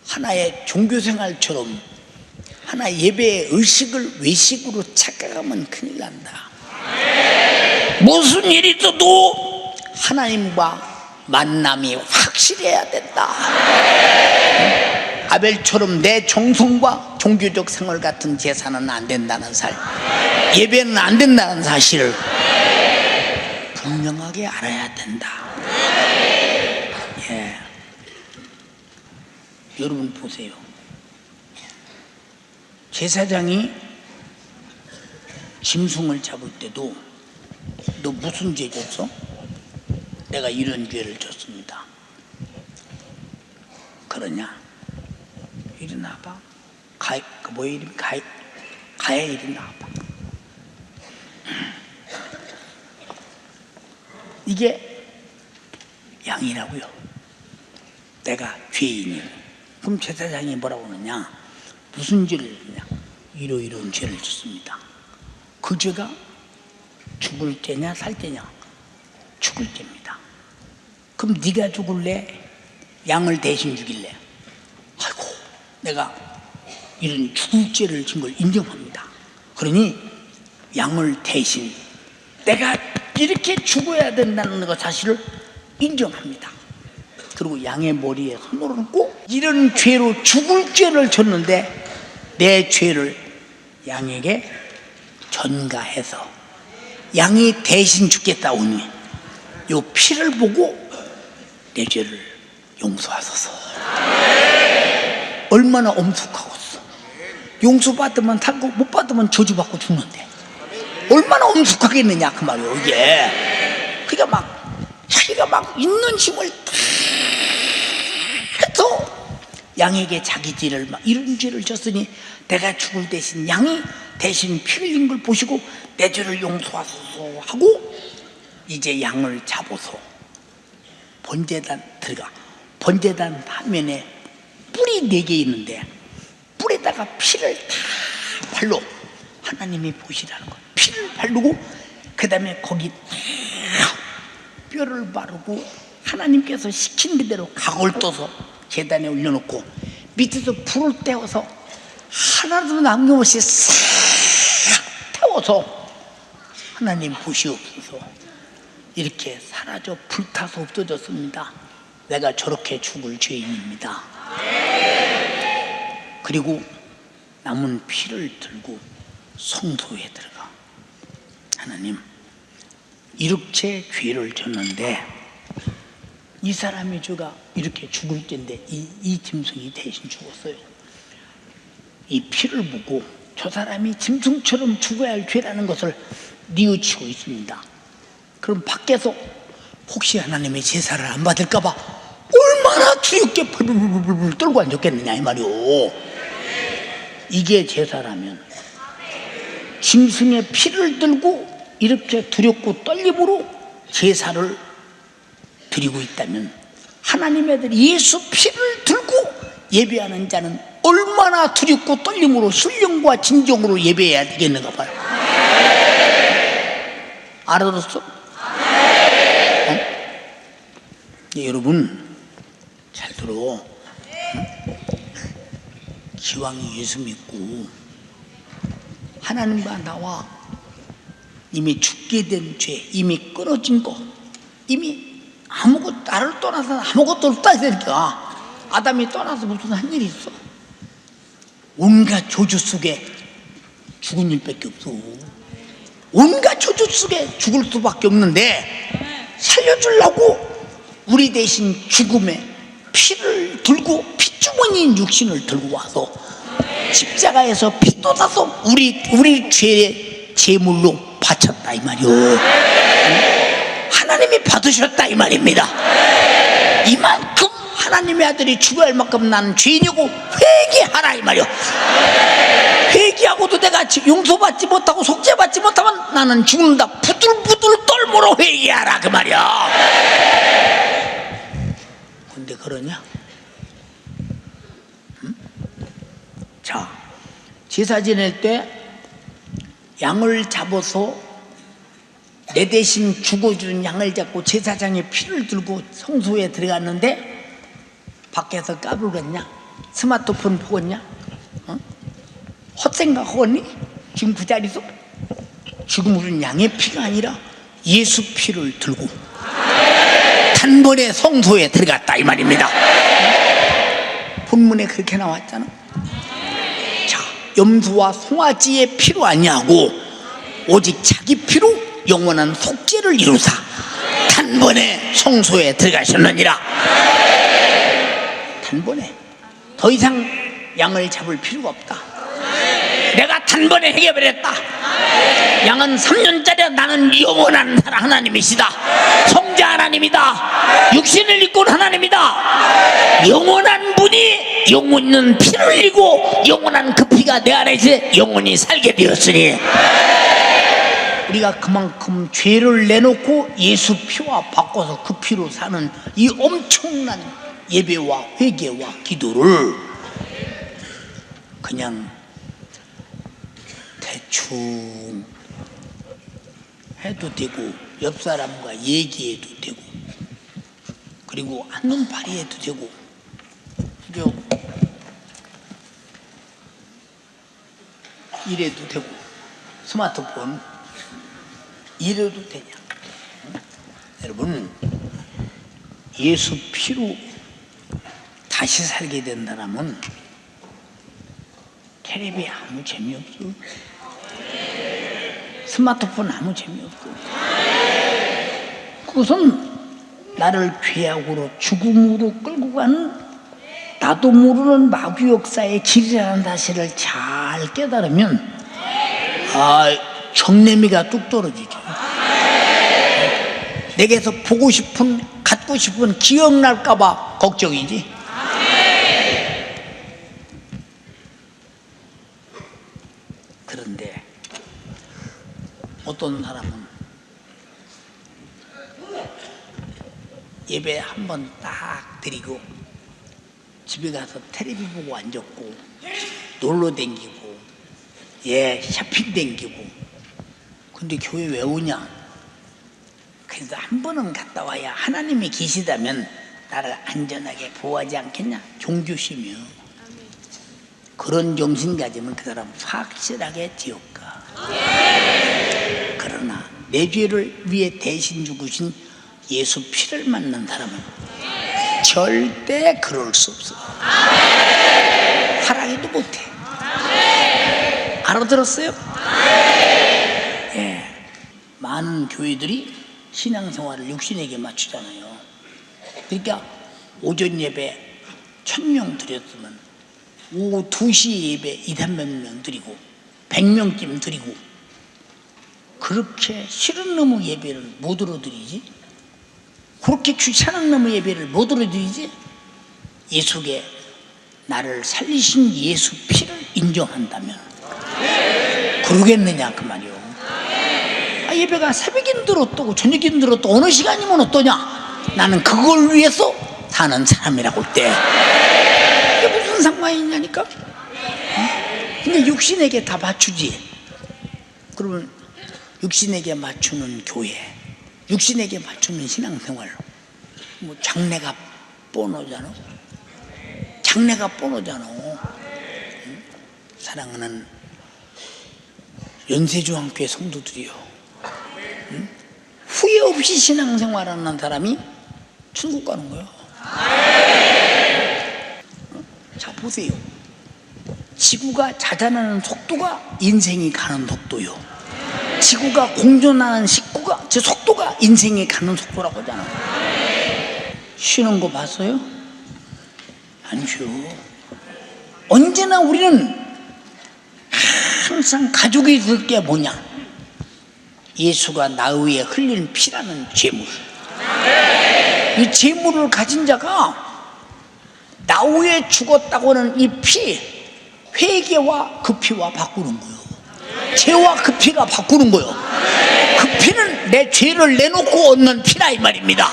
하나의 종교생활처럼 하나의 예배의 의식을 외식으로 착각하면 큰일 난다. 무슨 일이 있어도 하나님과 만남이 확실해야 된다. 아벨처럼 내 정성과 종교적 생활 같은 제사는 안 된다는 사실, 예배는 안 된다는 사실을 분명하게 알아야 된다. 예. 여러분 보세요. 제사장이 짐승을 잡을 때도 너 무슨 죄 졌어? 내가 이런 죄를 졌습니다. 그러냐? 이리 나와봐. 뭐야 이름? 가야 이리 나와봐. 이게 양이라고요. 내가 죄인이고. 그럼 제사장이 뭐라고 하느냐? 무슨 죄를 했냐? 이런 죄를 졌습니다. 그 죄가 죽을 죄냐 살 죄냐? 죽을 죄입니다. 그럼 네가 죽을래? 양을 대신 죽일래? 아이고, 내가 이런 죽을 죄를 진 걸 인정합니다. 그러니 양을 대신 내가 이렇게 죽어야 된다는 것 사실을 인정합니다. 그리고 양의 머리에 손을 얹고 이런 죄로 죽을 죄를 졌는데 내 죄를 양에게 전가해서 양이 대신 죽겠다 오니 요 피를 보고 내 죄를 용서하소서. 얼마나 엄숙하겠어. 용서받으면 살고 못 받으면 저주받고 죽는데 얼마나 엄숙하겠느냐 그 말이에요. 이게 그러니까 자기가 있는 힘을 다 해서 양에게 자기 죄를 이런 죄를 졌으니 내가 죽을 대신 양이 대신 피 흘린 걸 보시고 내 죄를 용서하소서 하고 이제 양을 잡아서 번제단 들어가. 번제단 화면에 뿔이 4개 있는데 뿔에다가 피를 다 발로 하나님이 보시라는 거예요. 피를 바르고 그 다음에 거기 뼈를 바르고 하나님께서 시킨 그대로 각을 떠서 제단에 올려놓고 밑에서 불을 떼어서 하나도 남김없이 싹 태워서 하나님 보시옵소서. 이렇게 사라져 불타서 없어졌습니다. 내가 저렇게 죽을 죄인입니다. 그리고 남은 피를 들고 성소에 들어가. 하나님, 이렇게 죄를 졌는데 이 사람의 죄가 이렇게 죽을 죄인데 이 짐승이 대신 죽었어요. 이 피를 보고 저 사람이 짐승처럼 죽어야 할 죄라는 것을 뉘우치고 있습니다. 그럼 밖에서 혹시 하나님의 제사를 안 받을까봐 얼마나 두렵게 불불불불 떨고 앉았겠느냐 이 말이오. 이게 제사라면 짐승의 피를 들고 이렇게 두렵고 떨림으로 제사를 드리고 있다면 하나님의 아들 예수 피를 들고 예배하는 자는 얼마나 두렵고 떨림으로 신령과 진정으로 예배해야 되겠는가 봐요. 알아들었어? 여러분 잘 들어. 기왕이 예수 믿고 하나님과 나와 이미 죽게 된 죄, 이미 끊어진 거, 이미 아무것도, 나를 떠나서 아무것도 없다 이러니까 아담이 떠나서 무슨 한 일이 있어? 온갖 조주 속에 죽은 일밖에 없어. 온갖 조주 속에 죽을 수밖에 없는데 살려주려고 우리 대신 죽음에 피를 들고 피주머니인 육신을 들고 와서 십자가에서 피 쏟아서 우리 죄의 제물로 바쳤다 이 말이요. 하나님이 받으셨다 이 말입니다. 이만큼 하나님의 아들이 죽어야 할 만큼 나는 죄인이고 회개하라 이 말이요. 회개하고도 내가 용서받지 못하고 속죄받지 못하면 나는 죽는다. 부들부들 떨므로 회개하라 그 말이야. 근데 그러냐? 응? 자, 제사 지낼 때 양을 잡아서 내 대신 죽어준 양을 잡고 제사장의 피를 들고 성소에 들어갔는데 밖에서 까불겠냐? 스마트폰 보겠냐? 어? 헛생각 하겠니? 지금 그 자리에서? 지금 우리는 양의 피가 아니라 예수 피를 들고 단번에 성소에 들어갔다 이 말입니다. 본문에 그렇게 나왔잖아. 자, 염소와 송아지의 피로 아니하고 오직 자기 피로 영원한 속죄를 이루사 단번에 성소에 들어가셨느니라. 단번에 더 이상 양을 잡을 필요가 없다. 내가 단번에 해결했다. 양은 3년짜리 나는 영원한 하나님이시다. 성자 하나님이다. 육신을 입고 온 하나님이다. 영원한 분이 영원 있는 피를 흘리고 영원한 그 피가 내 안에서 영원히 살게 되었으니 우리가 그만큼 죄를 내놓고 예수 피와 바꿔서 그 피로 사는 이 엄청난 예배와 회개와 기도를 그냥 대충 해도 되고 옆 사람과 얘기해도 되고 그리고 한눈 파리해도 되고 그죠? 이래도 되고 스마트폰 이래도 되냐? 여러분 예수 피로 다시 살게 된다면 텔레비 아무 재미없어. 스마트폰 아무 재미없어. 그것은 나를 죄악으로 죽음으로 끌고 가는 나도 모르는 마귀 역사의 길이라는 사실을 잘 깨달으면 정내미가 뚝 떨어지죠. 내게서 보고 싶은 갖고 싶은 기억날까봐 걱정이지. 그런데 어떤 사람은 예배 한 번 딱 드리고 집에 가서 텔레비 보고 앉았고 놀러 댕기고 쇼핑 댕기고 근데 교회 왜 오냐? 그래서 한 번은 갔다 와야 하나님이 계시다면 나를 안전하게 보호하지 않겠냐? 종교심이요. 그런 정신 가지면 그 사람 확실하게 지옥 가. 그러나 내 죄를 위해 대신 죽으신 예수 피를 만난 사람은 절대 그럴 수 없어. 하라기도 못해. 알아들었어요? 예. 많은 교회들이 신앙생활을 육신에게 맞추잖아요. 그러니까 오전 예배 1000명 드렸으면 오후 2시 예배 2~300명 드리고 100명쯤 드리고 그렇게 싫은 놈의 예배를 못 들어드리지? 그렇게 귀찮은 놈의 예배를 못 들어드리지? 예수께 나를 살리신 예수 피를 인정한다면 그러겠느냐 그 말이요. 예배가 새벽인 들었다고 저녁인 들었다고 어느 시간이면 어떠냐? 나는 그걸 위해서 사는 사람이라고 할 때 이게 무슨 상관이 있냐니까? 근데 육신에게 다 맞추지. 그러면 육신에게 맞추는 교회, 육신에게 맞추는 신앙생활, 뭐 장래가 뻔하잖아. 장래가 뻔하잖아. 사랑하는 연세중앙교회 성도들이요, 응? 후회 없이 신앙생활하는 사람이 천국 가는 거예요. 자, 보세요. 지구가 자전하는 속도가 인생이 가는 속도요, 지구가 공존하는 속도가 인생이 가는 속도라고 하잖아요. 쉬는 거 봤어요? 안 쉬어. 언제나 우리는 항상 가지고 있을 게 뭐냐? 예수가 나 위에 흘린 피라는 재물. 이 재물을 가진 자가 나 위에 죽었다고 하는 이 피, 회개와 그 피와 바꾸는 거예요. 죄와 그 피가 바꾸는 거예요. 그 피는 내 죄를 내놓고 얻는 피라 이 말입니다.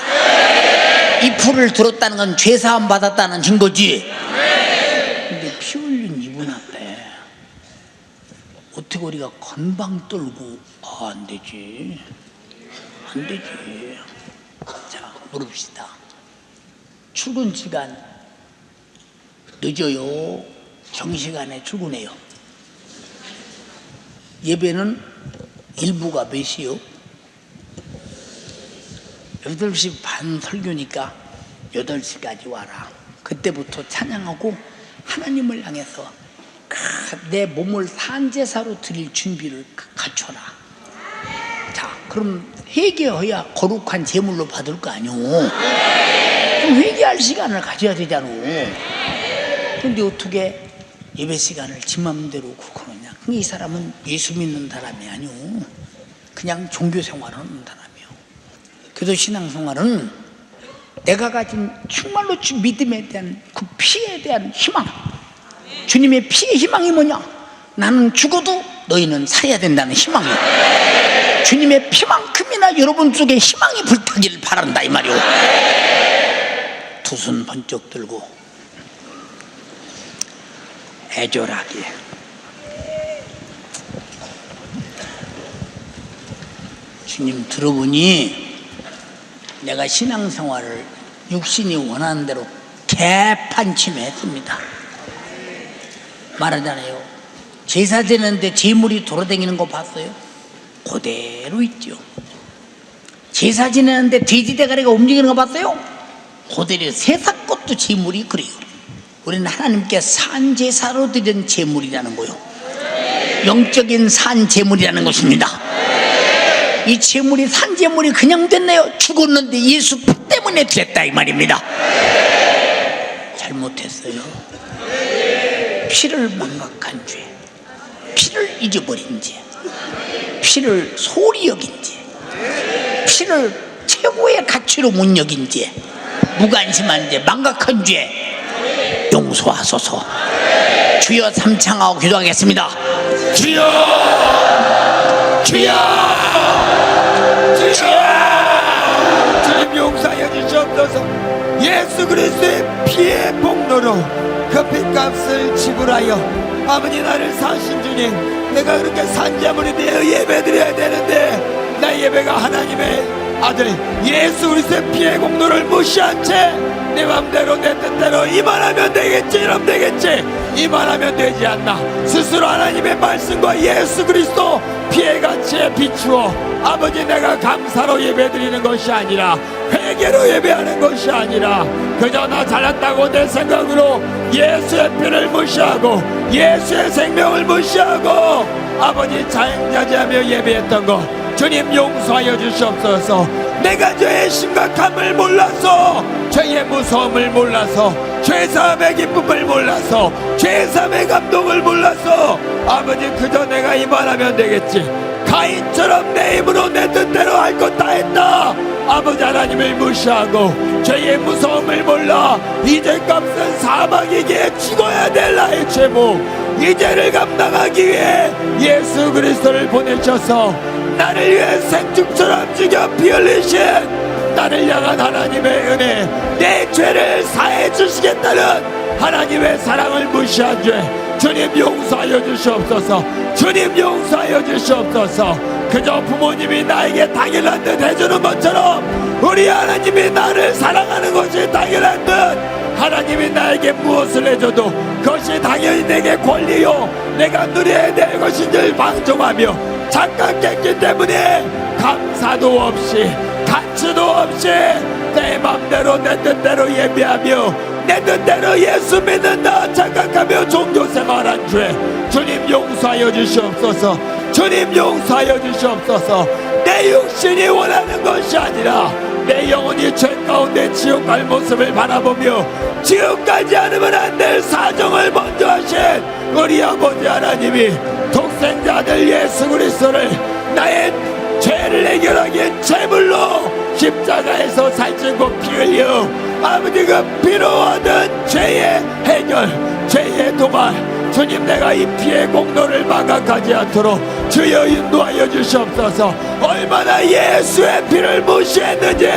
이 풀을 들었다는 건 죄사함 받았다는 증거지. 근데 피 흘린 이분 앞에 어떻게 우리가 건방 떨고 안 되지, 안 되지. 자, 물읍시다. 출근 시간 늦어요, 정시간에 출근해요? 예배는 일부가 몇 시요? 8시 반 설교니까 8시까지 와라. 그때부터 찬양하고 하나님을 향해서 내 몸을 산제사로 드릴 준비를 갖춰라. 자, 그럼 회개해야 거룩한 제물로 받을 거 아니오. 그럼 회개할 시간을 가져야 되잖아. 근데 어떻게 예배 시간을 지 맘대로 그러냐? 이 사람은 예수 믿는 사람이 아니오. 그냥 종교 생활을 하는 사람이요. 그래서 신앙생활은 내가 가진 정말로 믿음에 대한 그 피에 대한 희망, 주님의 피의 희망이 뭐냐? 나는 죽어도 너희는 살아야 된다는 희망이요. 주님의 피만큼이나 여러분 속에 희망이 불타기를 바란다 이 말이오. 두 손 번쩍 들고 애절하게 주님 들어보니 내가 신앙생활을 육신이 원하는 대로 개판침했습니다. 말하잖아요. 제사 지내는데 재물이 돌아다니는 거 봤어요? 그대로 있죠. 제사 지내는데 돼지 대가리가 움직이는 거 봤어요? 그대로 세상 것도 재물이 그래요. 우리는 하나님께 산 제사로 드린 제물이라는 거요. 영적인 산 제물이라는 것입니다. 이 제물이 산 제물이 그냥 됐네요. 죽었는데 예수 피 때문에 됐다 이 말입니다. 잘못했어요. 피를 망각한 죄, 피를 잊어버린 죄, 피를 소홀히 여긴 죄, 피를 최고의 가치로 못 여긴 죄, 무관심한 죄, 망각한 죄 용서하소서. 주여 삼창하고 기도하겠습니다. 주여, 주여, 주여. 주님 용서하여 주시옵소서. 예수 그리스도의 피의 복로로 그 핏값을 지불하여 아버지 나를 사신 주님, 내가 그렇게 산자물이 되어 예배드려야 되는데 나 예배가 하나님의 아들 예수 그리스도의 피의 공로를 무시한 채 내 맘대로 내 뜻대로 이만하면 되겠지, 이러면 되겠지, 이만하면 되지 않나. 스스로 하나님의 말씀과 예수 그리스도 피의 가치에 비추어 아버지 내가 감사로 예배드리는 것이 아니라 회개로 예배하는 것이 아니라 그저 나 잘났다고 내 생각으로 예수의 피를 무시하고 예수의 생명을 무시하고 아버지 자행자제하며 예배했던 거 주님 용서하여 주시옵소서. 내가 죄의 심각함을 몰라서, 죄의 무서움을 몰라서, 죄사함의 기쁨을 몰라서, 죄사함의 감동을 몰라서 아버지 그저 내가 이만하면 되겠지, 가인처럼 내 힘으로 내 뜻대로 할 것 다 했다. 아버지 하나님을 무시하고 죄의 무서움을 몰라 이 죄값은 사망이기에 죽어야 될 나의 죄목, 이 죄를 감당하기 위해 예수 그리스도를 보내셔서 나를 위해 생축처럼 죽여 피 흘리신 나를 향한 하나님의 은혜, 내 죄를 사해 주시겠다는 하나님의 사랑을 무시한 죄 주님 용서하여 주시옵소서. 주님 용서하여 주시옵소서. 그저 부모님이 나에게 당연한 듯 해주는 것처럼 우리 하나님이 나를 사랑하는 것이 당연한 듯 하나님이 나에게 무엇을 해줘도 그것이 당연히 내게 권리요 내가 누려야 될 것인 줄 방종하며 착각했기 때문에 감사도 없이 가치도 없이 내 맘대로 내 뜻대로 예배하며 내 뜻대로 예수 믿는다 착각하며 종교생활한 죄 주님 용서하여 주시옵소서. 주님 용서하여 주시옵소서. 내 육신이 원하는 것이 아니라 내 영혼이 죄 가운데 지옥 갈 모습을 바라보며 지옥 가지 않으면 안 될 사정을 먼저 하신 우리 아버지 하나님이 독생자 아들 예수 그리스도를 나의 죄를 해결하기엔 제물로 십자가에서 살찌고 피 흘려 아버지가 피로 얻은 죄의 해결 죄의 도발 주님 내가 이 피의 공로를 망각하지 않도록 주여 인도하여 주시옵소서. 얼마나 예수의 피를 무시했는지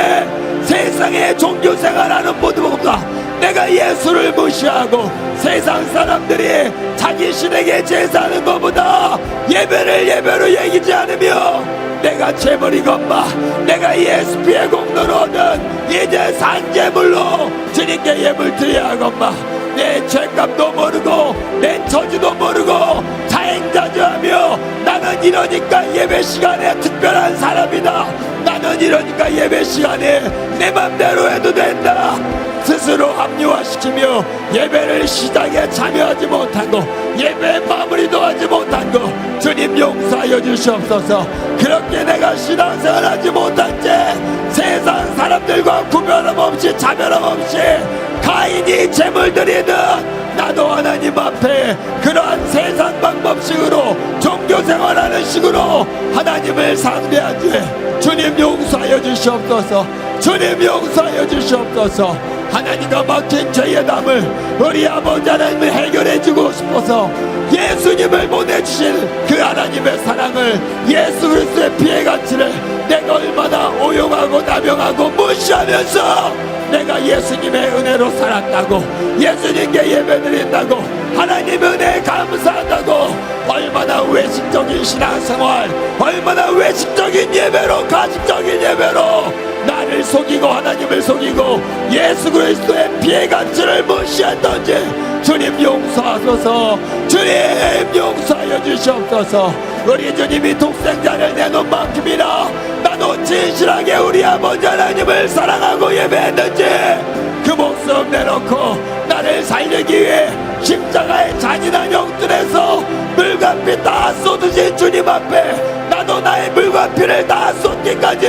세상의 종교생활하는 모두보다 내가 예수를 무시하고 세상 사람들이 자기 신에게 제사하는 것보다 예배를 예배로 여기지 않으며 내가 제물이건마 내가 예수 피의 공로로 얻은 이제 산제물로 주님께 예물 드려야 하건마 내 죄값도 모르고 내 처지도 모르고 자행자주하며 나는 이러니까 예배 시간에 특별한 사람이다 나는 이러니까 예배 시간에 내 맘대로 해도 된다 스스로 합리화시키며 예배를 시작에 참여하지 못하고 예배 마무리도 하지 못하고 주님 용서하여 주시옵소서. 그렇게 내가 신앙생활하지 못한 채 세상 사람들과 구별함 없이 차별함 없이 가인이 재물 드리듯 나도 하나님 앞에 그러한 세상 방법식으로 종교생활하는 식으로 하나님을 상대한 죄 주님 용서하여 주시옵소서. 주님 용서하여 주시옵소서. 하나님과 막힌 죄의 담을 우리 아버지 하나님을 해결해주고 싶어서 예수님을 보내주신 그 하나님의 사랑을 예수 그리스도의 피의 가치를 내가 얼마나 오용하고 남용하고 무시하면서 내가 예수님의 은혜로 살았다고 예수님께 예배드린다고 하나님 은혜에 감사한다고 얼마나 외식적인 신앙생활 얼마나 외식적인 예배로 가식적인 예배로 나를 속이고 하나님을 속이고 예수 그리스도의 피의 가치를 무시했던지 주님 용서하소서. 주님 용서하여 주시옵소서. 우리 주님이 독생자를 내놓은 만큼이나 나도 진실하게 우리 아버지 하나님을 사랑하고 예배했는지 그 목숨 내놓고 나를 살리기 위해 십자가의 잔인한 형들에서 물과 피 다 쏟으신 주님 앞에 나도 나의 물과 피를 다 쏟기까지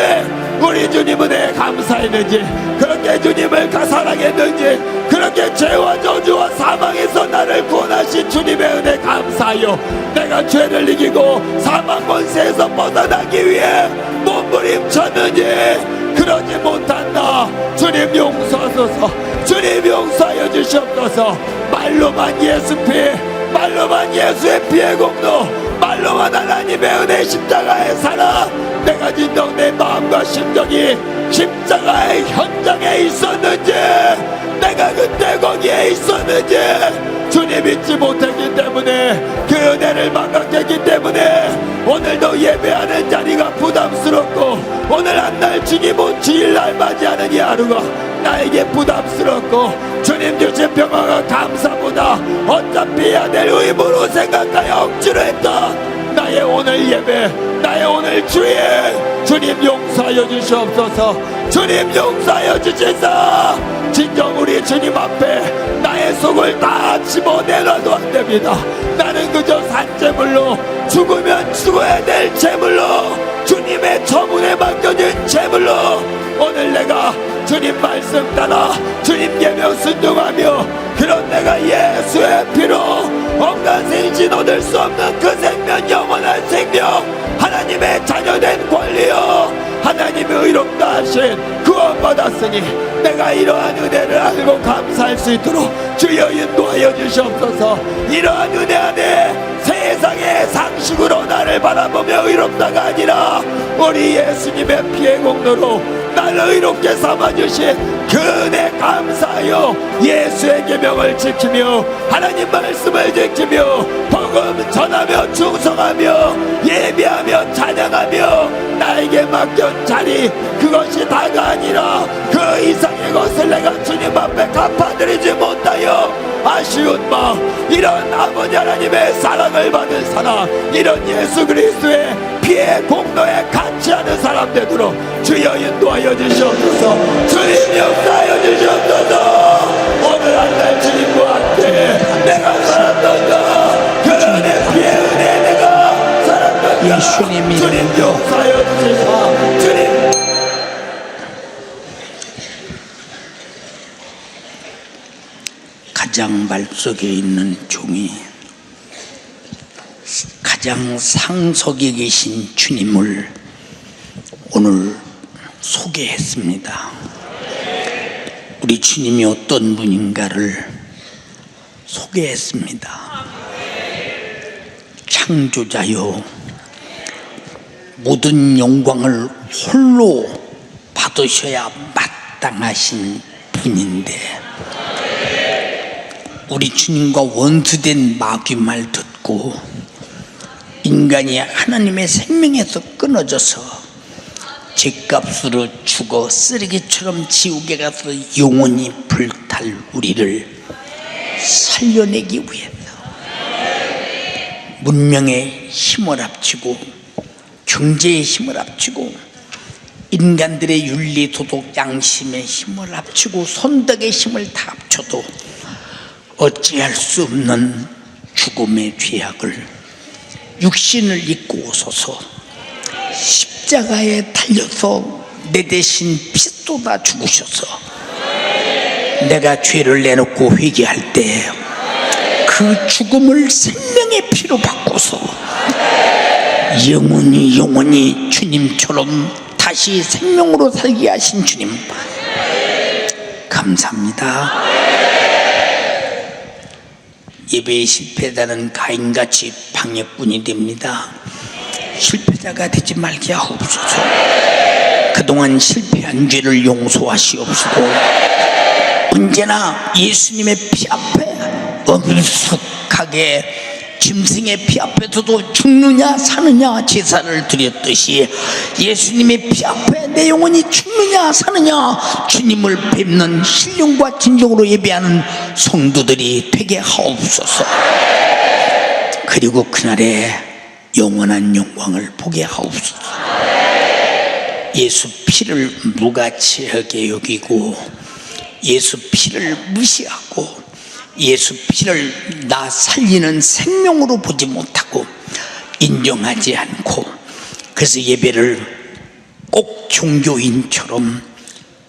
우리 주님 은혜에 감사했는지 그렇게 주님을 사랑했는지 그렇게 죄와 저주와 사망에서 나를 구원하신 주님의 은혜 감사하여 내가 죄를 이기고 사망 권세에서 벗어나기 위해 몸부림쳤는지 그러지 못한다. 주님 용서하소서. 주님 용서하여 주시옵소서. 말로만 예수 피 말로만 예수의 피의 공로 말로만 하나님의 은혜 십자가의 사랑 내가 진정 내 마음과 심정이 십자가의 현장에 있었는지 내가 그때 거기에 있었는지 주님 잊지 못했기 때문에 그 은혜를 망각했기 때문에 오늘도 예배하는 자리가 부담스럽고 오늘 한날 주님 온 주일날 맞이하는 이 하루가 나에게 부담스럽고 주님 주신 평화가 감사보다 어차피 해야 될 의무로 생각하여 억지로 했다. 나의 오늘 예배 나의 오늘 주일 주님 용서하여 주시옵소서. 주님 용서하여 주시사 진정 우리 주님 앞에 나의 속을 다 집어내놔도 안 됩니다. 나는 그저 산재물로 죽으면 죽어야 될 재물로 주님의 처분에 맡겨진 재물로 오늘 내가 주님 말씀 따라 주님 계명 순종하며 그런 내가 예수의 피로 온갖 생신 얻을 수 없는 그 생명 영원한 생명 하나님의 자녀된 권리요 하나님의 의롭다 하신 구원받았으니 내가 이러한 은혜를 알고 감사할 수 있도록 주여 인도하여 주시옵소서. 이러한 은혜 안에 세상의 상식으로 나를 바라보며 의롭다가 아니라 우리 예수님의 피의 공로로 나를 의롭게 삼아주신 그 은혜 감사하여 예수의 계명을 지키며 하나님 말씀을 지키며 복음 전하며 충성하며 예배하며 찬양하며 나에게 맡긴 자리 그것이 다 다가 아니라 그 이상의 것을 내가 주님 앞에 갚아드리지 못하여 아쉬운 마음, 이런 아버지 하나님의 사랑을 받은 사람, 이런 예수 그리스도의 피의 공로에 같이 하는 사람 되도록 주여 인도하여 주시옵소서. 주님 역사하여 주시옵소서. 오늘 한 달 주님과 함께 내가 살았던 것, 그 은혜 피의 은혜 내가 살았던 것, 예수님 주님 이름으로 역사하여 주시옵소서. 주님 가장 말속에 있는 종이 가장 상속에 계신 주님을 오늘 소개했습니다. 우리 주님이 어떤 분인가를 소개했습니다. 창조자요, 모든 영광을 홀로 받으셔야 마땅하신 분인데 우리 주님과 원수된 마귀 말 듣고 인간이 하나님의 생명에서 끊어져서 죗값으로 죽어 쓰레기처럼 지옥에 가서 영원히 불탈 우리를 살려내기 위해서 문명의 힘을 합치고 경제의 힘을 합치고 인간들의 윤리, 도덕, 양심의 힘을 합치고 선덕의 힘을 다 합쳐도 어찌할 수 없는 죽음의 죄악을 육신을 입고 오소서 십자가에 달려서 내 대신 피 쏟아 죽으셔서 내가 죄를 내놓고 회개할 때 그 죽음을 생명의 피로 바꿔서 영원히 주님처럼 다시 생명으로 살게 하신 주님 감사합니다. 예배에 실패자는 가인같이 방해꾼이 됩니다. 실패자가 되지 말게 하옵소서. 그동안 실패한 죄를 용서하시옵시고 언제나 예수님의 피 앞에 엄숙하게 짐승의 피 앞에서도 죽느냐 사느냐 제사를 드렸듯이 예수님의 피 앞에 내 영혼이 죽느냐 사느냐 주님을 뵙는 신령과 진정으로 예배하는 성도들이 되게 하옵소서. 그리고 그날에 영원한 영광을 보게 하옵소서. 예수 피를 무가치하게 여기고 예수 피를 무시하고 예수 피를 나 살리는 생명으로 보지 못하고 인정하지 않고 그래서 예배를 꼭 종교인처럼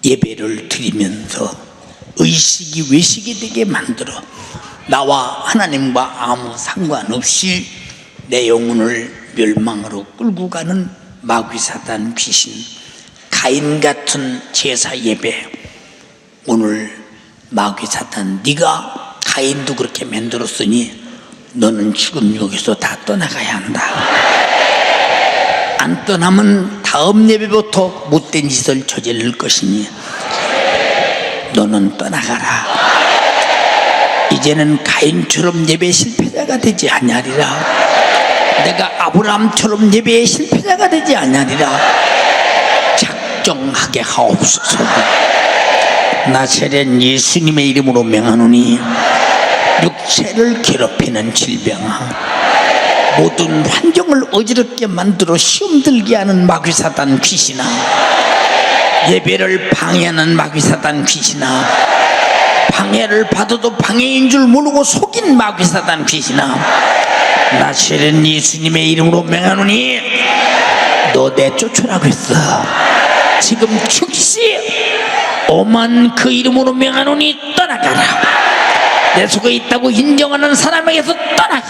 예배를 드리면서 의식이 외식이 되게 만들어 나와 하나님과 아무 상관없이 내 영혼을 멸망으로 끌고 가는 마귀 사단 귀신 가인 같은 제사 예배 오늘 마귀 사단 네가 가인도 그렇게 만들었으니 너는 지금 여기서 다 떠나가야 한다. 안 떠나면 다음 예배부터 못된 짓을 저지를 것이니 너는 떠나가라. 이제는 가인처럼 예배 실패자가 되지 아니하리라. 내가 아브라함처럼 예배의 실패자가 되지 아니하리라. 작정하게 하옵소서. 나사렛 예수님의 이름으로 명하노니 육체를 괴롭히는 질병아 모든 환경을 어지럽게 만들어 시험 들게 하는 마귀 사단 귀신아 예배를 방해하는 마귀 사단 귀신아 방해를 받아도 방해인 줄 모르고 속인 마귀 사단 귀신아 나사렛 예수님의 이름으로 명하노니 너 내쫓으라고 했어. 지금 즉시 오만 그 이름으로 명하노니 떠나가라. 내 속에 있다고 인정하는 사람에게서 떠나가라.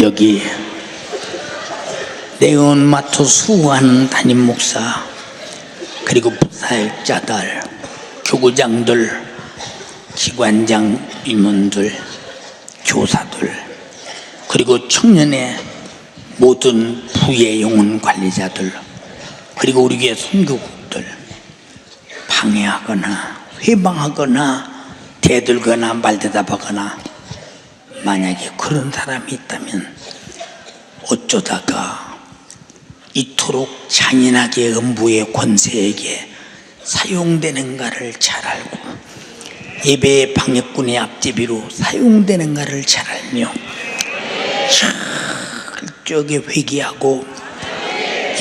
여기 내은마트 수고하는 담임 목사 그리고 부사역자들 교구장들 기관장 임원들, 교사들, 그리고 청년의 모든 부의 영혼 관리자들, 그리고 우리 교회 선교국들 방해하거나 회방하거나 대들거나 말대답하거나 만약에 그런 사람이 있다면 어쩌다가 이토록 잔인하게 음부의 권세에게 사용되는가를 잘 알고 예배의 방해꾼의 앞제비로 사용되는가를 잘 알며 철저하게 회개하고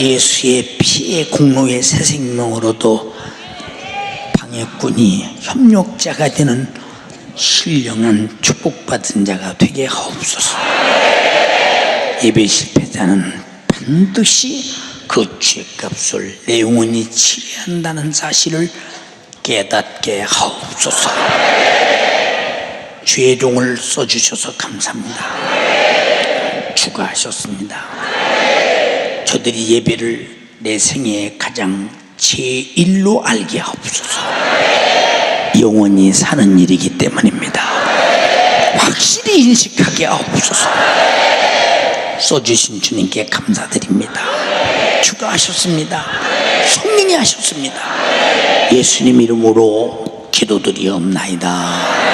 예수의 피의 공로의 새 생명으로도 방해꾼이 협력자가 되는 신령한 축복받은 자가 되게 하옵소서. 예배 실패자는 반드시 그 죄값을 내 영혼이 치러야 한다는 사실을 깨닫게 하옵소서. 주의 종을 써주셔서 감사합니다. 추가하셨습니다. 저들이 예배를 내 생애에 가장 제1로 알게 하옵소서. 영원히 사는 일이기 때문입니다. 확실히 인식하게 하옵소서. 써주신 주님께 감사드립니다. 추가하셨습니다. 성령이 하셨습니다. 예수님 이름으로 기도드리옵나이다.